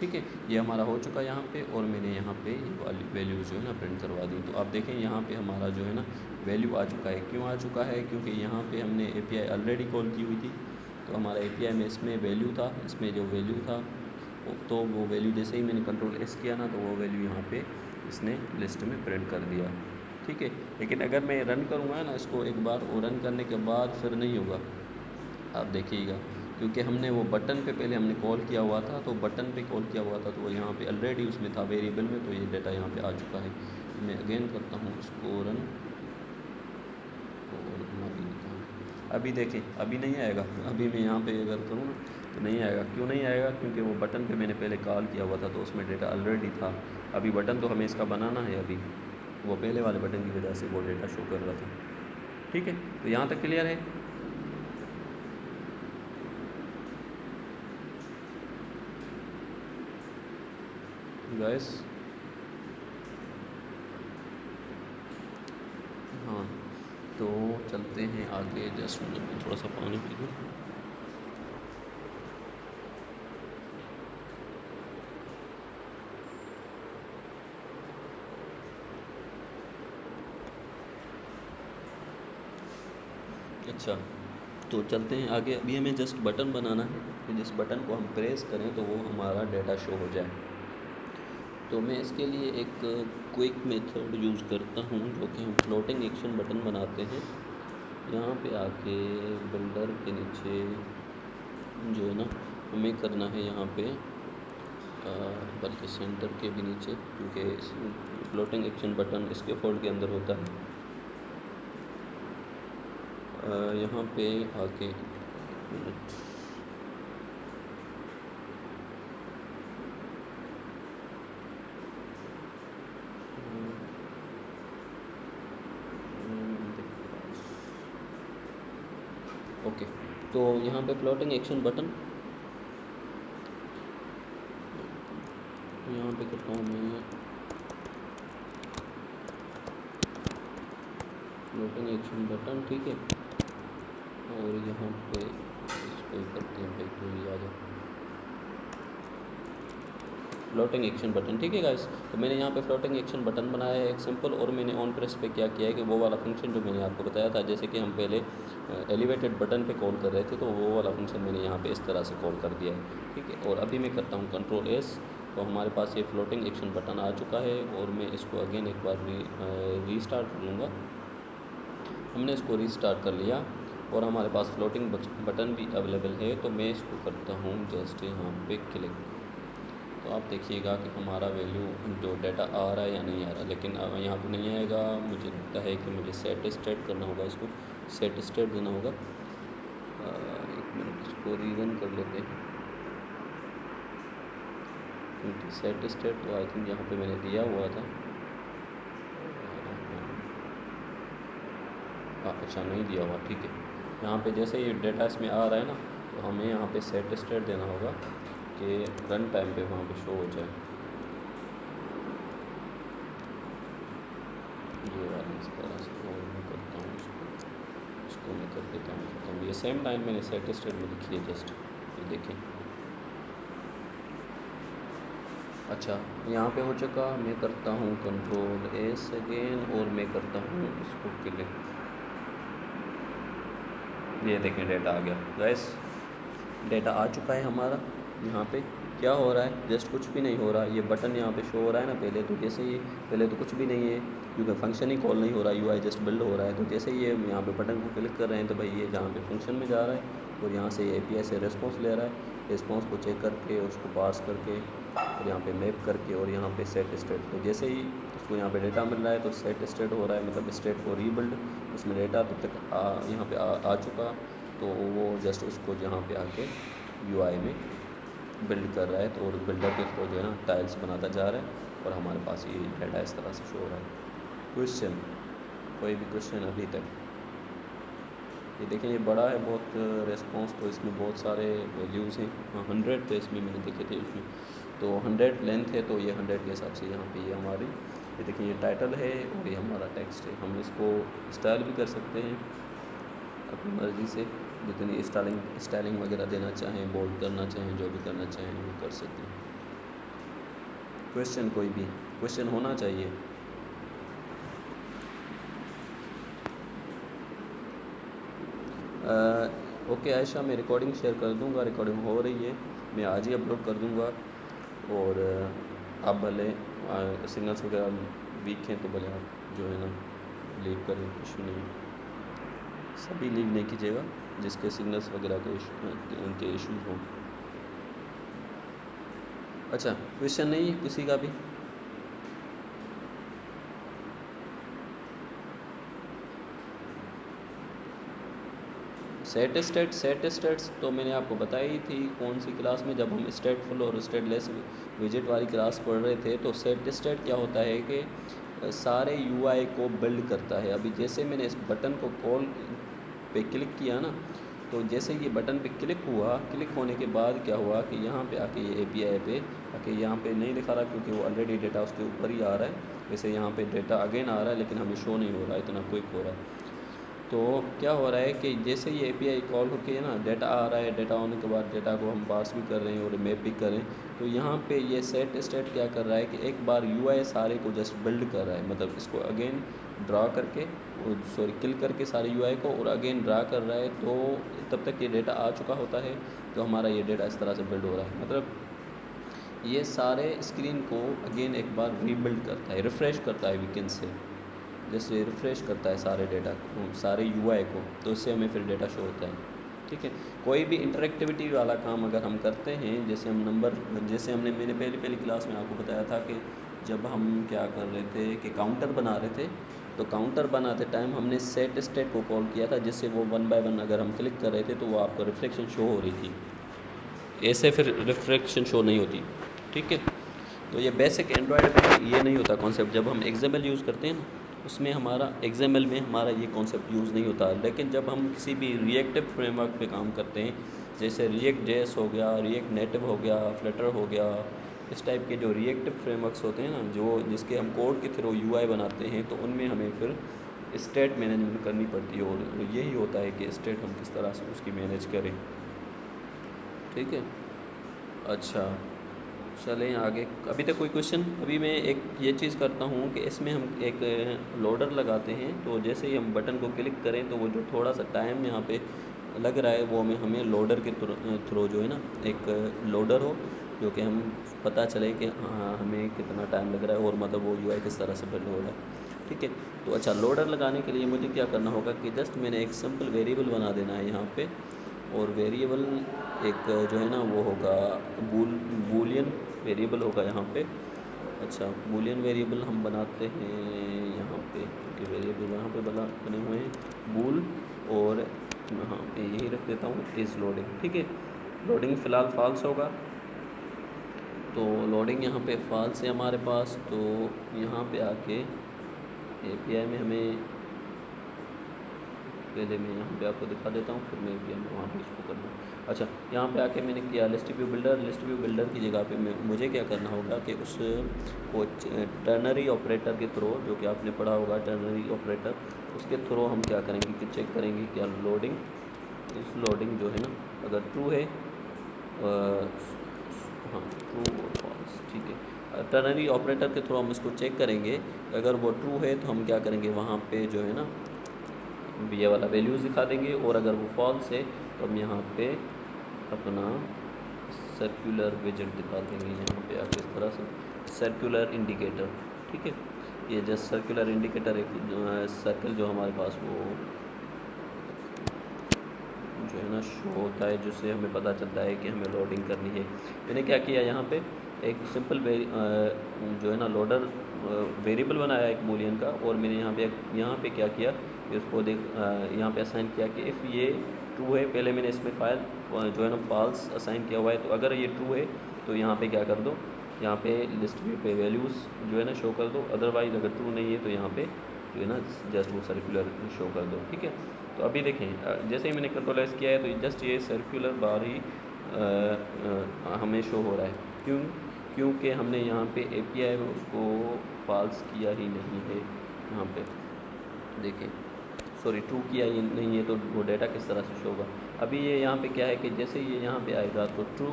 ठीक है, ये हमारा हो चुका है यहाँ पे, और मैंने यहाँ पे ये वाली वैल्यू जो है ना प्रिंट करवा दी। तो आप देखें यहाँ पे हमारा जो है ना वैल्यू आ चुका है। क्यों आ चुका है, क्योंकि यहाँ पे हमने एपीआई ऑलरेडी कॉल की हुई थी, तो हमारा एपीआई में इसमें वैल्यू था, इसमें जो वैल्यू था तो वो वैल्यू जैसे ही मैंने कंट्रोल एस किया ना, तो वो वैल्यू यहाँ पे इसने लिस्ट में प्रिंट कर दिया। ठीक है, लेकिन अगर मैं रन करूँगा ना इसको एक बार, और रन करने के बाद फिर नहीं होगा, आप देखिएगा, क्योंकि हमने वो बटन पे पहले हमने कॉल किया हुआ था, तो बटन पे कॉल किया हुआ था तो वो यहाँ पे ऑलरेडी उसमें था वेरिएबल में, तो ये डाटा यहाँ पे आ चुका है। मैं अगेन करता हूँ इसको रन, और अभी देखें अभी नहीं आएगा, अभी मैं यहाँ पे अगर करूँ ना तो नहीं आएगा। क्यों नहीं आएगा, क्योंकि वो बटन पे मैंने पहले कॉल किया हुआ था तो उसमें डेटा ऑलरेडी था। अभी बटन तो हमें इसका बनाना है, अभी वो पहले वाले बटन की वजह से वो डेटा शो कर रहा था। ठीक है, तो यहाँ तक क्लियर है। गाइस हाँ, तो चलते हैं आगे। जस्ट मैं थोड़ा सा पानी पी लूँ। अच्छा, तो चलते हैं आगे। अभी हमें जस्ट बटन बनाना है, तो जिस बटन को हम प्रेस करें तो वो हमारा डाटा शो हो जाए। तो मैं इसके लिए एक क्विक मेथड यूज़ करता हूँ, जो कि हम फ्लोटिंग एक्शन बटन बनाते हैं। यहाँ पे आके बिल्डर के नीचे जो है ना हमें करना है यहाँ पे, बल्कि सेंटर के भी नीचे, क्योंकि फ्लोटिंग एक्शन बटन इसके फोल्ड के अंदर होता है। यहाँ पे आके ओके, तो यहाँ पे फ्लोटिंग एक्शन बटन यहाँ पे करता हूँ मैं फ्लोटिंग एक्शन बटन, ठीक है। और यहाँ पे इसको करते हैं भाई, कोई आ जाए फ्लोटिंग एक्शन बटन, ठीक है गाइस। तो मैंने यहाँ पे फ्लोटिंग एक्शन बटन बनाया है एक सिंपल, और मैंने ऑन प्रेस पे क्या किया है कि वो वाला फंक्शन जो मैंने आपको बताया था, जैसे कि हम पहले एलिवेटेड बटन पे कॉल कर रहे थे, तो वो वाला फंक्शन मैंने यहाँ पे इस तरह से कॉल कर दिया है, ठीक है। और अभी मैं करता हूँ कंट्रोल एस, तो हमारे पास ये फ्लोटिंग एक्शन बटन आ चुका है, और मैं इसको अगेन एक बार रीस्टार्ट कर लूँगा। हमने इसको रीस्टार्ट कर लिया और हमारे पास फ्लोटिंग बटन भी अवेलेबल है, तो मैं इसको करता हूँ जस्ट यहाँ पे क्लिक। तो आप देखिएगा कि हमारा वैल्यू जो डाटा आ रहा है या नहीं आ रहा, लेकिन यहाँ पे नहीं आएगा। मुझे लगता है कि मुझे सेट स्टेट करना होगा, इसको सेट स्टेट देना होगा। एक मिनट, इसको रीरन कर लेते हैं, क्योंकि सेट स्टेट तो आई थिंक यहाँ पे मैंने दिया हुआ था। अच्छा, नहीं दिया हुआ, ठीक है। यहाँ पे जैसे ये डेटा इसमें आ रहा है ना, तो हमें यहाँ पे सेट स्टेट देना होगा कि रन टाइम पे वहाँ पे शो हो जाए। ये वाला इस तरह से और मैं करता हूँ इसको मैं कर देता हूँ खत्म। ये सेम लाइन मैंने सेट स्टेट में लिखी है जस्ट, ये देखें। अच्छा, यहाँ पे हो चुका। मैं करता हूँ कंट्रोल एस अगेन, और मैं करता हूँ इसको क्लिक। ये देखें डेटा आ गया गाइस, डेटा आ चुका है हमारा। यहाँ पे क्या हो रहा है, जस्ट कुछ भी नहीं हो रहा। ये बटन यहाँ पे शो हो रहा है ना, पहले तो जैसे ही पहले तो कुछ भी नहीं है, क्योंकि फंक्शन ही कॉल नहीं हो रहा, यूआई जस्ट बिल्ड हो रहा है। तो जैसे ही ये यहाँ पे बटन को क्लिक कर रहे हैं, तो भाई ये जहाँ पे फंक्शन में जा रहा है, और यहाँ से एपीआई से रिस्पॉन्स ले रहा है। रिस्पॉन्स को चेक करके उसको पास करके और यहाँ पे मैप करके और यहाँ पे सेट स्टेट। तो जैसे ही उसको यहाँ पे डेटा मिल रहा है तो सेट स्टेट हो रहा है, मतलब स्टेट को रीबिल्ड। उसमें डेटा तब तक यहाँ पे आ चुका, तो वो जस्ट उसको यहाँ पे आके यूआई में बिल्ड कर रहा है। तो और बिल्डर के थ्रू जो है ना टाइल्स बनाता जा रहा है, और हमारे पास ये डाटा इस तरह से शो हो रहा है। क्वेश्चन, कोई भी क्वेश्चन अभी तक? ये देखें, ये बड़ा है बहुत रिस्पॉन्स, तो इसमें बहुत सारे वैल्यूज़ हैं। 100 थे इसमें, मैंने देखे थे उसमें, तो 100 लेंथ है, तो ये 100 के हिसाब से यहाँ पे ये हमारी, ये देखिए, ये टाइटल है और ये हमारा टेक्स्ट है। हम इसको स्टाइल भी कर सकते हैं अपनी मर्ज़ी से, जितनी स्टाइलिंग वगैरह देना चाहें, बोल्ड करना चाहें, जो भी करना चाहें वो कर सकते हैं। क्वेश्चन, कोई भी क्वेश्चन होना चाहिए। ओके आयशा, मैं रिकॉर्डिंग शेयर कर दूंगा, रिकॉर्डिंग हो रही है, मैं आज ही अपलोड कर दूंगा। और आप भले सिग्नल्स वगैरह वीक हैं तो भले आप जो है ना लीव करें, इशू नहीं, सभी लीव नहीं कीजिएगा जिसके सिग्नल्स वगैरह के इश्यूज़ हों। अच्छा, क्वेश्चन नहीं है किसी का भी? सेट स्टेट्स तो मैंने आपको बताई ही थी कौन सी क्लास में, जब हम स्टेटफुल और स्टेटलेस विजिट वाली क्लास पढ़ रहे थे। तो सेट स्टेट क्या होता है कि सारे यूआई को बिल्ड करता है। अभी जैसे मैंने इस बटन को कॉल पे क्लिक किया ना, तो जैसे ये बटन पे क्लिक हुआ, क्लिक होने के बाद क्या हुआ कि यहाँ पे आके ये एपीआई पे आके यहाँ पे नहीं दिखा रहा, क्योंकि वो ऑलरेडी डेटा उसके ऊपर ही आ रहा है। वैसे यहाँ पे डेटा अगेन आ रहा है, लेकिन हमें शो नहीं हो रहा, इतना क्विक हो रहा है। तो क्या हो रहा है कि जैसे ही एपीआई कॉल होके ना डेटा आ रहा है, डेटा आने के बाद डेटा को हम पास भी कर रहे हैं और मैप भी कर रहे हैं। तो यहाँ पे ये सेट स्टेट क्या कर रहा है कि एक बार यूआई सारे को जस्ट बिल्ड कर रहा है, मतलब इसको अगेन ड्रा करके, सॉरी किल करके सारे यूआई को, और अगेन ड्रा कर रहा है। तो तब तक ये डेटा आ चुका होता है, तो हमारा ये डेटा इस तरह से बिल्ड हो रहा है। मतलब ये सारे स्क्रीन को अगेन एक बार रीबिल्ड करता है, रिफ़्रेश करता है वीकेंड से, जैसे रिफ़्रेश करता है सारे डेटा को, सारे यूआई को, तो इससे हमें फिर डेटा शो होता है। ठीक है, कोई भी इंटरेक्टिविटी वाला काम अगर हम करते हैं, जैसे हम जैसे मैंने पहली क्लास में आपको बताया था कि जब हम क्या कर रहे थे कि काउंटर बना रहे थे, तो काउंटर बनाते टाइम हमने सेट स्टेट को कॉल किया था, जिससे वो 1 बाय 1 अगर हम क्लिक कर रहे थे तो वो आपको रिफ्लेक्शन शो हो रही थी। ऐसे फिर रिफ्लेक्शन शो नहीं होती। ठीक है, तो ये बेसिक एंड्रॉयड में ये नहीं होता कॉन्सेप्ट। जब हम एक्सेम्पल यूज़ करते हैं ना, उसमें हमारा XML में हमारा ये कॉन्सेप्ट यूज़ नहीं होता। लेकिन जब हम किसी भी रिएक्टिव फ्रेमवर्क पे काम करते हैं, जैसे React.js हो गया, React Native हो गया, Flutter हो गया, इस टाइप के जो रिएक्टिव फ्रेमवर्क्स होते हैं ना, जो जिसके हम कोड के थ्रू UI बनाते हैं, तो उनमें हमें फिर स्टेट मैनेजमेंट करनी पड़ती है। और यही होता है कि स्टेट हम किस तरह से उसकी मैनेज करें। ठीक है, अच्छा चलें आगे। अभी तक कोई क्वेश्चन? अभी मैं एक ये चीज़ करता हूँ कि इसमें हम एक लोडर लगाते हैं, तो जैसे ही हम बटन को क्लिक करें तो वो जो थोड़ा सा टाइम यहाँ पे लग रहा है वो हमें लोडर के थ्रू जो है ना, एक लोडर हो जो कि हम पता चले कि हाँ हमें कितना टाइम लग रहा है, और मतलब वो UI किस तरह से बिल्ड हो रहा है। ठीक है, तो अच्छा लोडर लगाने के लिए मुझे क्या करना होगा कि जस्ट मैंने एक सिंपल वेरिएबल बना देना है यहाँ पे, और वेरिएबल एक जो है ना वो होगा बूलियन वेरिएबल होगा यहाँ पे। अच्छा बूलियन वेरिएबल हम बनाते हैं यहाँ पे, क्योंकि वेरिएबल यहाँ पे बने हुए हैं बूल, और यहाँ पे यही रख देता हूँ इज़ लोडिंग। ठीक है, लोडिंग फ़िलहाल फॉल्स होगा, तो लोडिंग यहाँ पे फॉल्स है हमारे पास। तो यहाँ पे आके API में हमें पहले मैं यहाँ पे आपको दिखा देता हूँ, फिर मैं API में वहाँ पे इसको कर दूँ। अच्छा यहाँ पे आके मैंने किया लिस्ट व्यू बिल्डर की जगह पे मुझे क्या करना होगा कि उस वो टर्नरी ऑपरेटर के थ्रू, जो कि आपने पढ़ा होगा टर्नरी ऑपरेटर, उसके थ्रू हम क्या करेंगे कि चेक करेंगे क्या लोडिंग, इस लोडिंग जो है ना अगर ट्रू है, हाँ ट्रू और फॉल्स। ठीक है, टर्नरी ऑपरेटर के थ्रू हम इसको चेक करेंगे। अगर वो ट्रू है तो हम क्या करेंगे वहाँ पे जो है ना ये वाला वैल्यूज़ दिखा देंगे, और अगर वो फॉल्स है तो हम यहाँ पे अपना सर्कुलर विजेट दिखा देंगे यहाँ पे आके इस तरह से, सर्कुलर इंडिकेटर। ठीक है, ये जस्ट सर्कुलर इंडिकेटर एक सर्कल जो हमारे पास वो जो है ना शो होता है, जिससे हमें पता चलता है कि हमें लोडिंग करनी है। मैंने क्या किया यहाँ पे एक सिंपल जो है ना लोडर वेरिएबल बनाया एक बूलियन का, और मैंने यहाँ पे क्या किया कि उसको यहाँ पे असाइन किया कि इफ़ ये ट्रू है, पहले मैंने इसमें फाइल जो है ना फॉल्स असाइन किया हुआ है, तो अगर ये ट्रू है तो यहाँ पे क्या कर दो, यहाँ पे लिस्ट व्यू पे वैल्यूज़ जो है ना शो कर दो। अदरवाइज़ अगर ट्रू नहीं है तो यहाँ पे जो है ना जस्ट वो सर्कुलर शो कर दो। ठीक है, तो अभी देखें जैसे ही मैंने कंट्रोल एस किया है तो जस्ट ये सर्कुलर बार ही हमें शो हो रहा है। क्योंकि हमने यहाँ पे API में उसको फॉल्स किया ही नहीं है। यहाँ पे देखें, सॉरी ट्रू किया ही नहीं है, तो वो डेटा किस तरह से शो होगा। अभी ये यहाँ पे क्या है कि जैसे ये यहाँ पे आएगा तो ट्रू,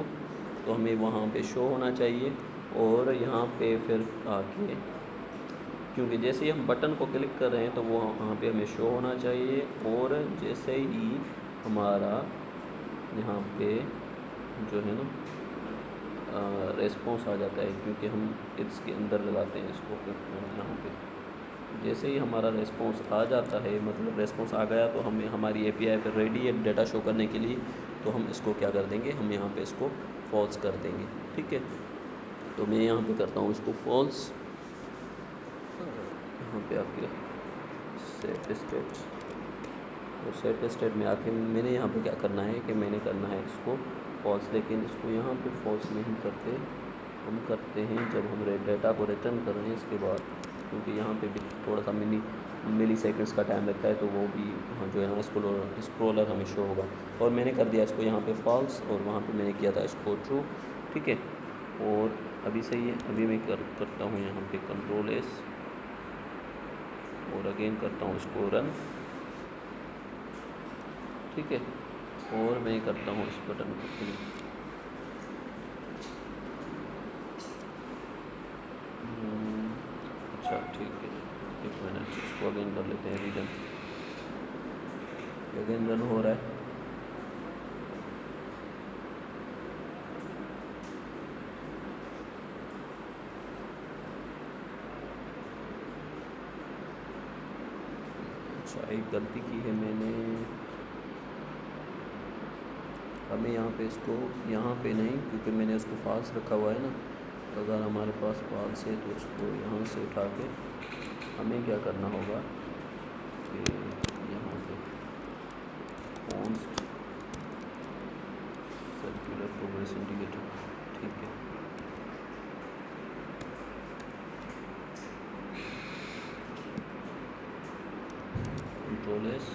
तो हमें वहाँ पे शो होना चाहिए, और यहाँ पे फिर आके क्योंकि जैसे ही हम बटन को क्लिक कर रहे हैं तो वो वहाँ पे हमें शो होना चाहिए, और जैसे ही हमारा यहाँ पे जो है ना रेस्पॉन्स आ जाता है, क्योंकि हम इसके अंदर लगाते हैं इसको, फिर यहाँ पे जैसे ही हमारा रेस्पॉन्स आ जाता है, मतलब रेस्पॉन्स आ गया, तो हमें हमारी API पर रेडी है डेटा शो करने के लिए, तो हम इसको क्या कर देंगे, हम यहाँ पे इसको फॉल्स कर देंगे। ठीक है, तो मैं यहाँ पे करता हूँ इसको फॉल्स, यहाँ पे आके सेट स्टेट, और सेट स्टेट में आके मैंने यहाँ पे क्या करना है कि मैंने करना है इसको फॉल्स, लेकिन इसको यहाँ पे फॉल्स नहीं करते, हम करते हैं जब हम डेटा को रिटर्न कर रहे हैं इसके बाद, क्योंकि यहाँ पे भी थोड़ा सा मिली सेकेंड्स का टाइम लगता है, तो वो भी जो है ना स्क्रोलर हमें शो होगा। और मैंने कर दिया इसको यहाँ पे फॉल्स, और वहाँ पे मैंने किया था इसको ट्रू। ठीक है, और अभी सही है। अभी मैं करता हूँ यहाँ पे कंट्रोल एस, और अगेन करता हूँ इसको रन। ठीक है, और मैं करता हूँ इस बटन को क्लिक। अच्छा ठीक है, एक मिनट, इसको अगेन कर लेते हैं रीडन। अगेन रन हो रहा है। अच्छा एक गलती की है मैंने, हमें यहाँ पे इसको यहाँ पे नहीं, क्योंकि मैंने इसको फॉल्स रखा हुआ है ना, तो अगर हमारे पास फॉल्स है तो इसको यहाँ से उठा के हमें क्या करना होगा कि यहाँ पे कॉन्स्ट सर्कुलर प्रोग्रेस इंडिकेटर। ठीक है, कंट्रोल एस,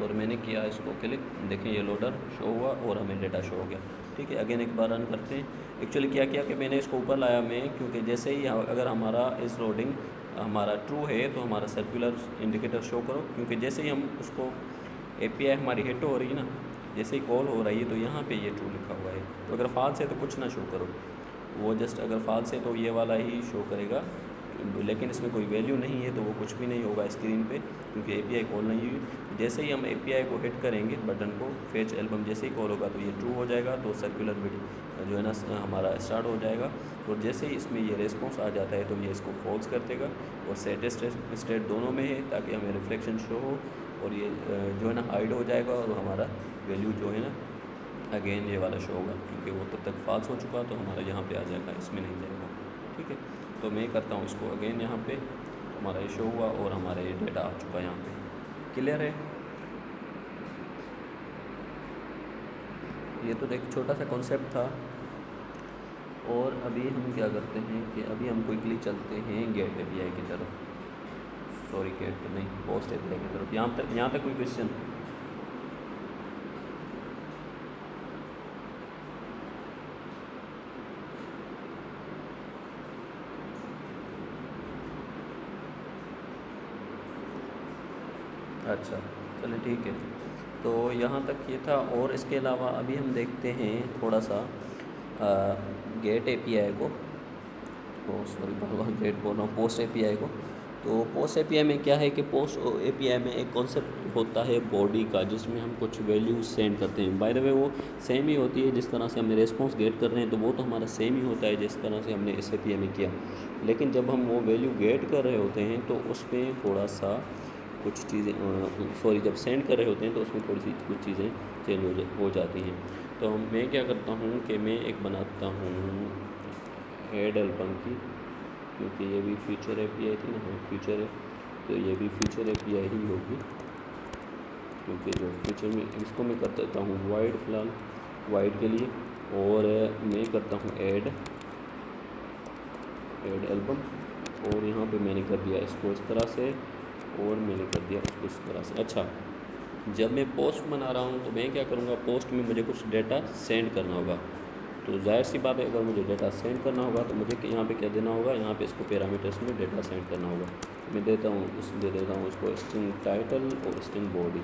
और मैंने किया इसको क्लिक, देखें ये लोडर शो हुआ और हमें डेटा शो हो गया। ठीक है, अगेन एक बार रन करते हैं। एक्चुअली क्या किया कि मैंने इसको ऊपर लाया मैं, क्योंकि जैसे ही अगर हमारा इस लोडिंग हमारा ट्रू है तो हमारा सर्कुलर इंडिकेटर शो करो, क्योंकि जैसे ही हम उसको API हमारी हिट हो रही है ना, जैसे ही कॉल हो रही है तो यहाँ पे ये ट्रू लिखा हुआ है। तो अगर फॉल्स है तो कुछ ना शो करो, वो जस्ट अगर फॉल्स है तो ये वाला ही शो करेगा, लेकिन इसमें कोई वैल्यू नहीं है तो वो कुछ भी नहीं होगा स्क्रीन पे, क्योंकि API कॉल नहीं हुई। जैसे ही हम API को हिट करेंगे बटन को, फेच एल्बम जैसे ही कॉल होगा तो ये ट्रू हो जाएगा, तो सर्कुलर बिट जो है ना हमारा स्टार्ट हो जाएगा। और जैसे ही इसमें ये रिस्पॉन्स आ जाता है तो ये इसको फॉल्स कर देगा, और सेट स्टेट दोनों में है ताकि हमें रिफ्लेक्शन शो हो, और ये जो है ना हाइड हो जाएगा, और हमारा वैल्यू जो है ना अगेन ये वाला शो होगा, क्योंकि वो तब तक फॉल्स हो चुका तो हमारा यहाँ पे आ जाएगा, इसमें नहीं जाएगा। ठीक है, तो मैं करता हूँ इसको अगेन यहाँ पे, तो हमारा ये शो हुआ और हमारा ये डेटा आ चुका है यहाँ पे। क्लियर है? ये तो एक छोटा सा कॉन्सेप्ट था। और अभी हम क्या करते हैं कि अभी हम क्विकली चलते हैं गेट API की तरफ, सॉरी गेट नहीं, पोस्ट API की तरफ। यहाँ तक कोई क्वेश्चन? अच्छा चलिए ठीक है, तो यहाँ तक ये था। और इसके अलावा अभी हम देखते हैं थोड़ा सा गेट API को, सॉरी गेट बोल रहा हूँ, पोस्ट API को। तो पोस्ट API में क्या है कि पोस्ट API में एक कॉन्सेप्ट होता है बॉडी का, जिसमें हम कुछ वैल्यूज सेंड करते हैं। बाय द वे वो सेम ही होती है, जिस तरह से हमने रेस्पॉन्स गेट कर रहे हैं तो वो तो हमारा सेम ही होता है जिस तरह से हमने इस API में किया। लेकिन जब हम वो वैल्यू गेट कर रहे होते हैं तो उसमें थोड़ा सा कुछ चीज़ें, सॉरी जब सेंड कर रहे होते हैं तो उसमें थोड़ी सी कुछ चीज़ें चेंज हो जाती हैं। तो मैं क्या करता हूँ कि मैं एक बनाता हूँ ऐड एल्बम की, क्योंकि ये भी फीचर API थी ना, फीचर है तो ये भी फीचर API ही होगी, क्योंकि जो फीचर में इसको मैं कर देता हूँ वाइड, फ़िलहाल वाइड के लिए। और मैं करता हूँ ऐड एल्बम, और यहाँ पे मैंने कर दिया इसको इस तरह से, और मैंने कर दिया उसको इस तरह से। अच्छा, जब मैं पोस्ट बना रहा हूँ तो मैं क्या करूँगा, पोस्ट में मुझे कुछ डेटा सेंड करना होगा। तो जाहिर सी बात है, अगर मुझे डेटा सेंड करना होगा तो मुझे यहाँ पे क्या देना होगा, यहाँ पे इसको पैरामीटर्स में डेटा सेंड करना होगा। मैं दे देता हूँ इसको स्ट्रिंग टाइटल और स्ट्रिंग बॉडी।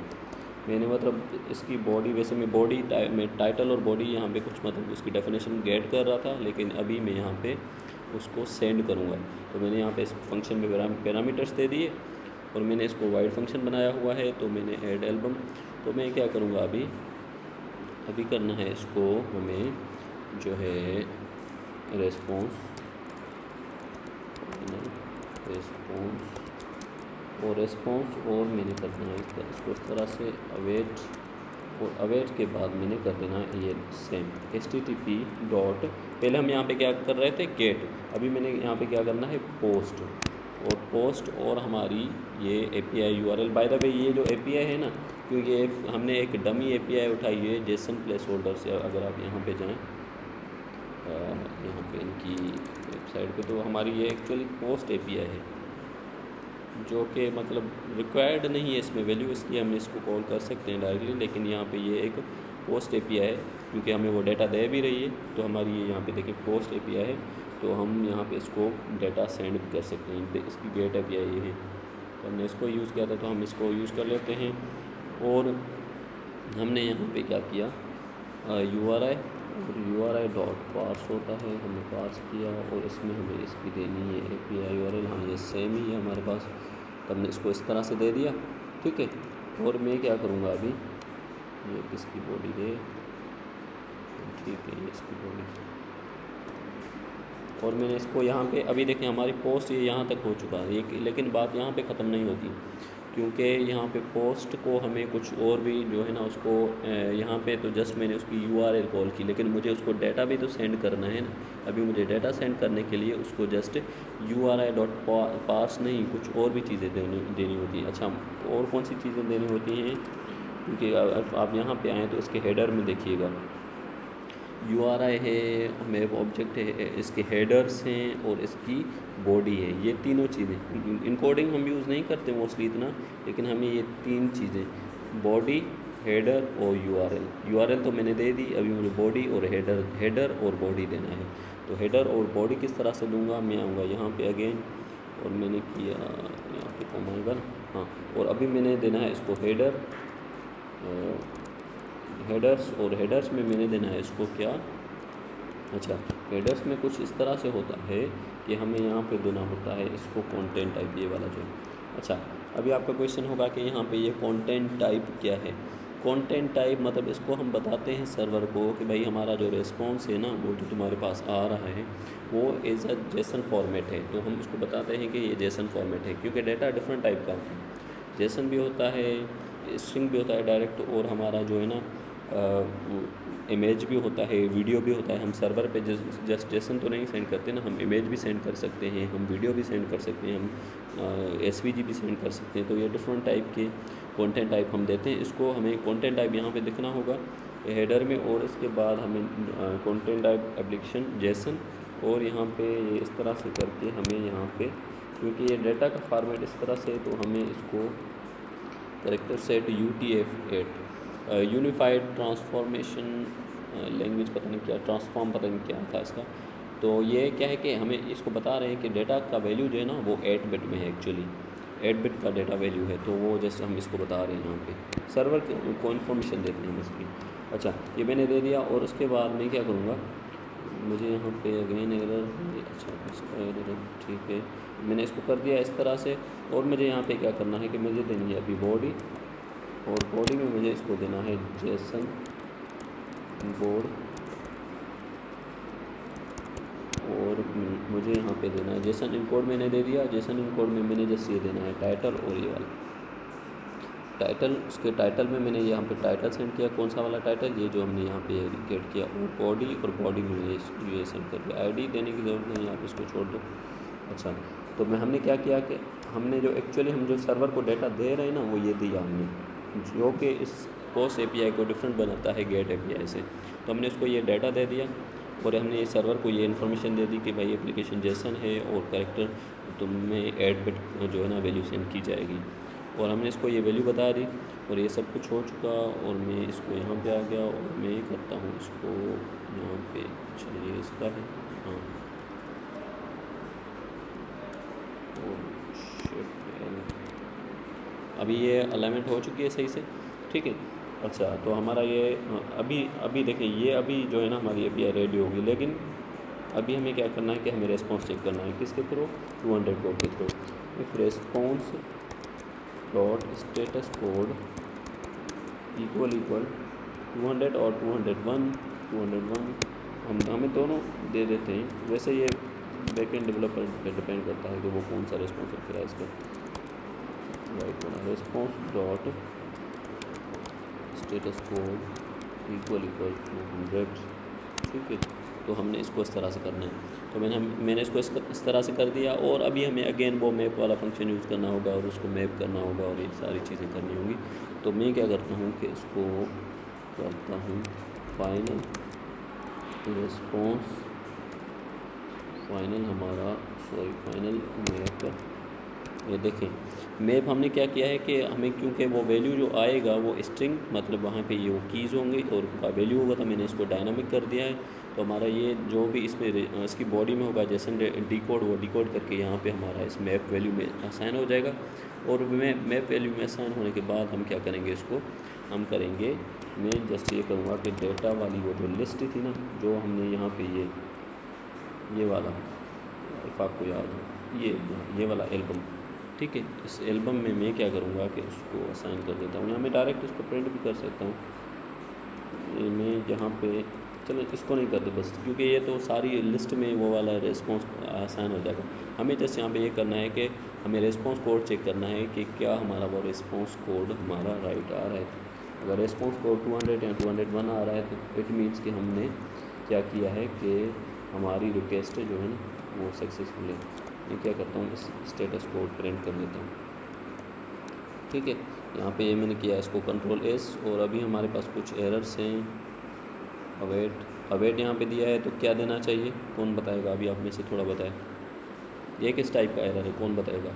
मैंने मतलब इसकी बॉडी, वैसे मैं बॉडी में टाइटल और बॉडी यहाँ पे कुछ मतलब उसकी डेफिनेशन गेट कर रहा था, लेकिन अभी मैं यहाँ पे उसको सेंड करूँगा। तो मैंने यहाँ पे इस फंक्शन में पैरामीटर्स दे दिए, और मैंने इसको वाइड फंक्शन बनाया हुआ है। तो मैंने ऐड एल्बम, तो मैं क्या करूँगा अभी करना है इसको हमें जो है रेस्पॉन्स और मैंने करना है इसको इस तरह से अवेट, और अवेट के बाद मैंने कर देना है ये सेम HTTP डॉट, पहले हम यहाँ पे क्या कर रहे थे गेट, अभी मैंने यहाँ पे क्या करना है पोस्ट, और हमारी ये API URL। By the way ये जो API है ना, क्योंकि हमने एक डमी API उठाई है जेसन प्लेस होल्डर से। अगर आप यहाँ पे जाएँ यहाँ पे इनकी वेबसाइट पे, तो हमारी ये एक्चुअली पोस्ट API है, जो कि मतलब रिक्वायर्ड नहीं है इसमें वैल्यू, इसलिए हम इसको कॉल कर सकते हैं डायरेक्टली। लेकिन यहाँ पे ये एक पोस्ट API है, क्योंकि हमें वो डेटा दे भी रही है। तो हमारी ये यहाँ पे देखिए पोस्ट API है, तो हम यहाँ पे इसको डेटा सेंड भी कर सकते हैं। इसकी गेट API ये है, तो हमने इसको यूज़ किया था तो हम इसको यूज़ कर लेते हैं। और हमने यहाँ पे क्या किया, URI डॉट पार्स होता है, हमने पार्स किया, और इसमें हमें इसकी देनी है API URL। हाँ ये सेम ही है हमारे पास, तो हमने इसको इस तरह से दे दिया। ठीक है, और मैं क्या करूँगा अभी, ये किसकी बॉडी है, ठीक है ये इसकी बॉडी, और मैंने इसको यहाँ पे अभी देखें हमारी पोस्ट ये यहाँ तक हो चुका है। लेकिन बात यहाँ पे ख़त्म नहीं होती, क्योंकि यहाँ पे पोस्ट को हमें कुछ और भी जो है ना उसको यहाँ पे तो जस्ट मैंने उसकी URL कॉल की, लेकिन मुझे उसको डेटा भी तो सेंड करना है ना। अभी मुझे डेटा सेंड करने के लिए उसको जस्ट URI डॉट पार्स नहीं, कुछ और भी चीज़ें देनी होती हैं। अच्छा, और कौन सी चीज़ें देनी होती हैं, क्योंकि आप यहाँ पे आएँ तो इसके हेडर में देखिएगा, URI है, वेब ऑब्जेक्ट है, इसके हेडर्स हैं और इसकी बॉडी है। ये तीनों चीज़ें इनकोडिंग हम यूज़ नहीं करते मोस्टली इतना, लेकिन हमें ये तीन चीज़ें बॉडी, हेडर और URL तो मैंने दे दी। अभी मुझे बॉडी और हेडर और बॉडी देना है। तो हेडर और बॉडी किस तरह से दूंगा, मैं आऊँगा यहाँ पे अगेन और मैंने किया यहाँ पे कौन आएगा ना, हाँ। और अभी मैंने देना है इसको हेडर्स, और हेडर्स में मैंने देना है इसको क्या, अच्छा हेडर्स में कुछ इस तरह से होता है कि हमें यहाँ पे देना होता है इसको कंटेंट टाइप, ये वाला जो है। अच्छा अभी आपका क्वेश्चन होगा कि यहाँ पे ये कंटेंट टाइप क्या है। कंटेंट टाइप मतलब इसको हम बताते हैं सर्वर को कि भाई हमारा जो रिस्पॉन्स है ना, वो जो तुम्हारे पास आ रहा है वो एज अ जेसन फॉर्मेट है। तो हम उसको बताते हैं कि ये जेसन फॉर्मेट है, क्योंकि डेटा डिफरेंट टाइप का है। जेसन भी होता है, स्ट्रिंग भी होता है डायरेक्ट, और हमारा जो है ना इमेज भी होता है, वीडियो भी होता है। हम सर्वर पे जस्ट जेसन तो नहीं सेंड करते ना, हम इमेज भी सेंड कर सकते हैं, हम वीडियो भी सेंड कर सकते हैं, हम SVG भी सेंड कर सकते हैं। तो ये डिफरेंट टाइप के कंटेंट टाइप हम देते हैं। इसको हमें कंटेंट टाइप यहाँ पे दिखना होगा हेडर में, और इसके बाद हमें कंटेंट टाइप एप्लीकेशन जेसन, और यहाँ पे ये इस तरह से करके हमें यहाँ पे, क्योंकि ये डेटा का फॉर्मेट इस तरह से, तो हमें इसको character set UTF-8 unified transformation language, पता नहीं क्या ट्रांसफॉर्म, पता नहीं क्या था इसका। तो ये क्या है कि हमें इसको बता रहे हैं कि डेटा का वैल्यू जो है ना वो 8 बिट में है, एक्चुअली 8 बिट का डेटा वैल्यू है। तो वो जैसे हम इसको बता रहे हैं यहाँ पे सर्वर को इन्फॉर्मेशन देते हैं इसकी। अच्छा ये मैंने दे दिया, और उसके बाद मैं क्या करूँगा, मुझे यहाँ पे अगेन एरर, अच्छा इसका एरर ठीक है, मैंने इसको कर दिया इस तरह से। और मुझे यहाँ पे क्या करना है कि मुझे देनी है अभी बॉडी, और बॉडी में मुझे इसको देना है जेसन बोर्ड, और मुझे यहाँ पे देना है जेसन इनकोड, मैंने दे दिया। जेसन इनकोड में मैंने जैसे ये देना है टाइटल, और ये वाला टाइटल, उसके टाइटल में मैंने यहाँ पे टाइटल सेंड किया। कौन सा वाला टाइटल, ये जो हमने यहाँ पे गेट किया, और बॉडी में ये सेंड कर दिया। ID देने की ज़रूरत नहीं, आप इसको छोड़ दो। अच्छा तो हमने क्या किया कि हमने जो एक्चुअली हम जो सर्वर को डेटा दे रहे हैं ना, वो ये दिया हमने, जो कि इस पोस्ट API को डिफरेंट बनाता है गेट API से। तो हमने इसको ये डाटा दे दिया, और हमने ये सर्वर को ये इन्फॉर्मेशन दे दी कि भाई एप्लीकेशन जेसन है, और कैरेक्टर तुम्हें 8 बिट जो है ना वैल्यू सेंड की जाएगी। और हमने इसको ये वैल्यू बता दी, और ये सब कुछ हो चुका। और मैं इसको यहाँ पे आ गया, और मैं करता हूँ इसको यहाँ पे, चलिए इसका है, हाँ अभी ये अलाइनमेंट हो चुकी है सही से, ठीक है। अच्छा तो हमारा ये अभी देखें, ये अभी जो है ना हमारी API रेडी होगी, लेकिन अभी हमें क्या करना है कि हमें रेस्पॉन्स चेक करना है किसके थ्रू, 200 कोड के through. If response dot status code equal 200 और 201 हमें दोनों दे देते हैं। वैसे ये बैकएंड डेवलपर पर डिपेंड करता है कि वो कौन सा रेस्पॉन्स रखेगा इसका। Right response dot status code equal 200, ठीक है। तो हमने इसको इस तरह से करना है। तो मैंने इसको इस तरह से कर दिया, और अभी हमें अगेन वो मैप वाला फंक्शन यूज़ करना होगा, और उसको मैप करना होगा, और ये सारी चीज़ें करनी होंगी। तो मैं क्या करता हूँ कि इसको करता हूँ फाइनल रिस्पॉन्स, फाइनल मैप। ये देखें मैप हमने क्या किया है कि हमें, क्योंकि वो वैल्यू जो आएगा वो स्ट्रिंग, मतलब वहाँ पे ये वो कीज़ होंगे और उनका वैल्यू होगा, तो मैंने इसको डायनामिक कर दिया है। तो हमारा ये जो भी इसमें इसकी बॉडी में होगा जैसे डिकोड, वो डिकोड करके यहाँ पे हमारा इस मैप वैल्यू में असाइन हो जाएगा। और मैप वैल्यू में असाइन होने के बाद हम क्या करेंगे, इसको हम करेंगे, मैं जस्ट ये करूँगा कि डेटा वाली वो जो लिस्ट थी ना, जो हमने यहाँ पर ये वाला, इफ़ आपको याद हो, ये वाला एल्बम, ठीक है। इस एल्बम में मैं क्या करूँगा कि उसको असाइन कर देता हूँ। यहाँ मैं डायरेक्ट इसको प्रिंट भी कर सकता हूँ। मैं यहाँ पे चलो इसको नहीं करते बस, क्योंकि ये तो सारी लिस्ट में वो वाला रिस्पॉन्स असाइन हो जाएगा। हमें जैसे यहाँ पे ये करना है कि हमें रिस्पॉन्स कोड चेक करना है कि क्या हमारा वो रिस्पॉन्स कोड हमारा राइट आ रहा है। अगर रिस्पॉन्स कोड 200 या 201 आ रहा है तो इट मीन्स कि हमने क्या किया है कि हमारी रिक्वेस्ट जो है ना वो सक्सेसफुल है। मैं क्या करता हूँ, इस स्टेटस कोड प्रिंट कर देता हूँ, ठीक है। यहाँ पे ये मैंने किया, इसको Ctrl+S, और अभी हमारे पास कुछ एरर्स हैं, अवेट अवेट यहाँ पे दिया है तो क्या देना चाहिए, कौन बताएगा? अभी आप में से थोड़ा बताए, ये किस टाइप का एरर है, कौन बताएगा?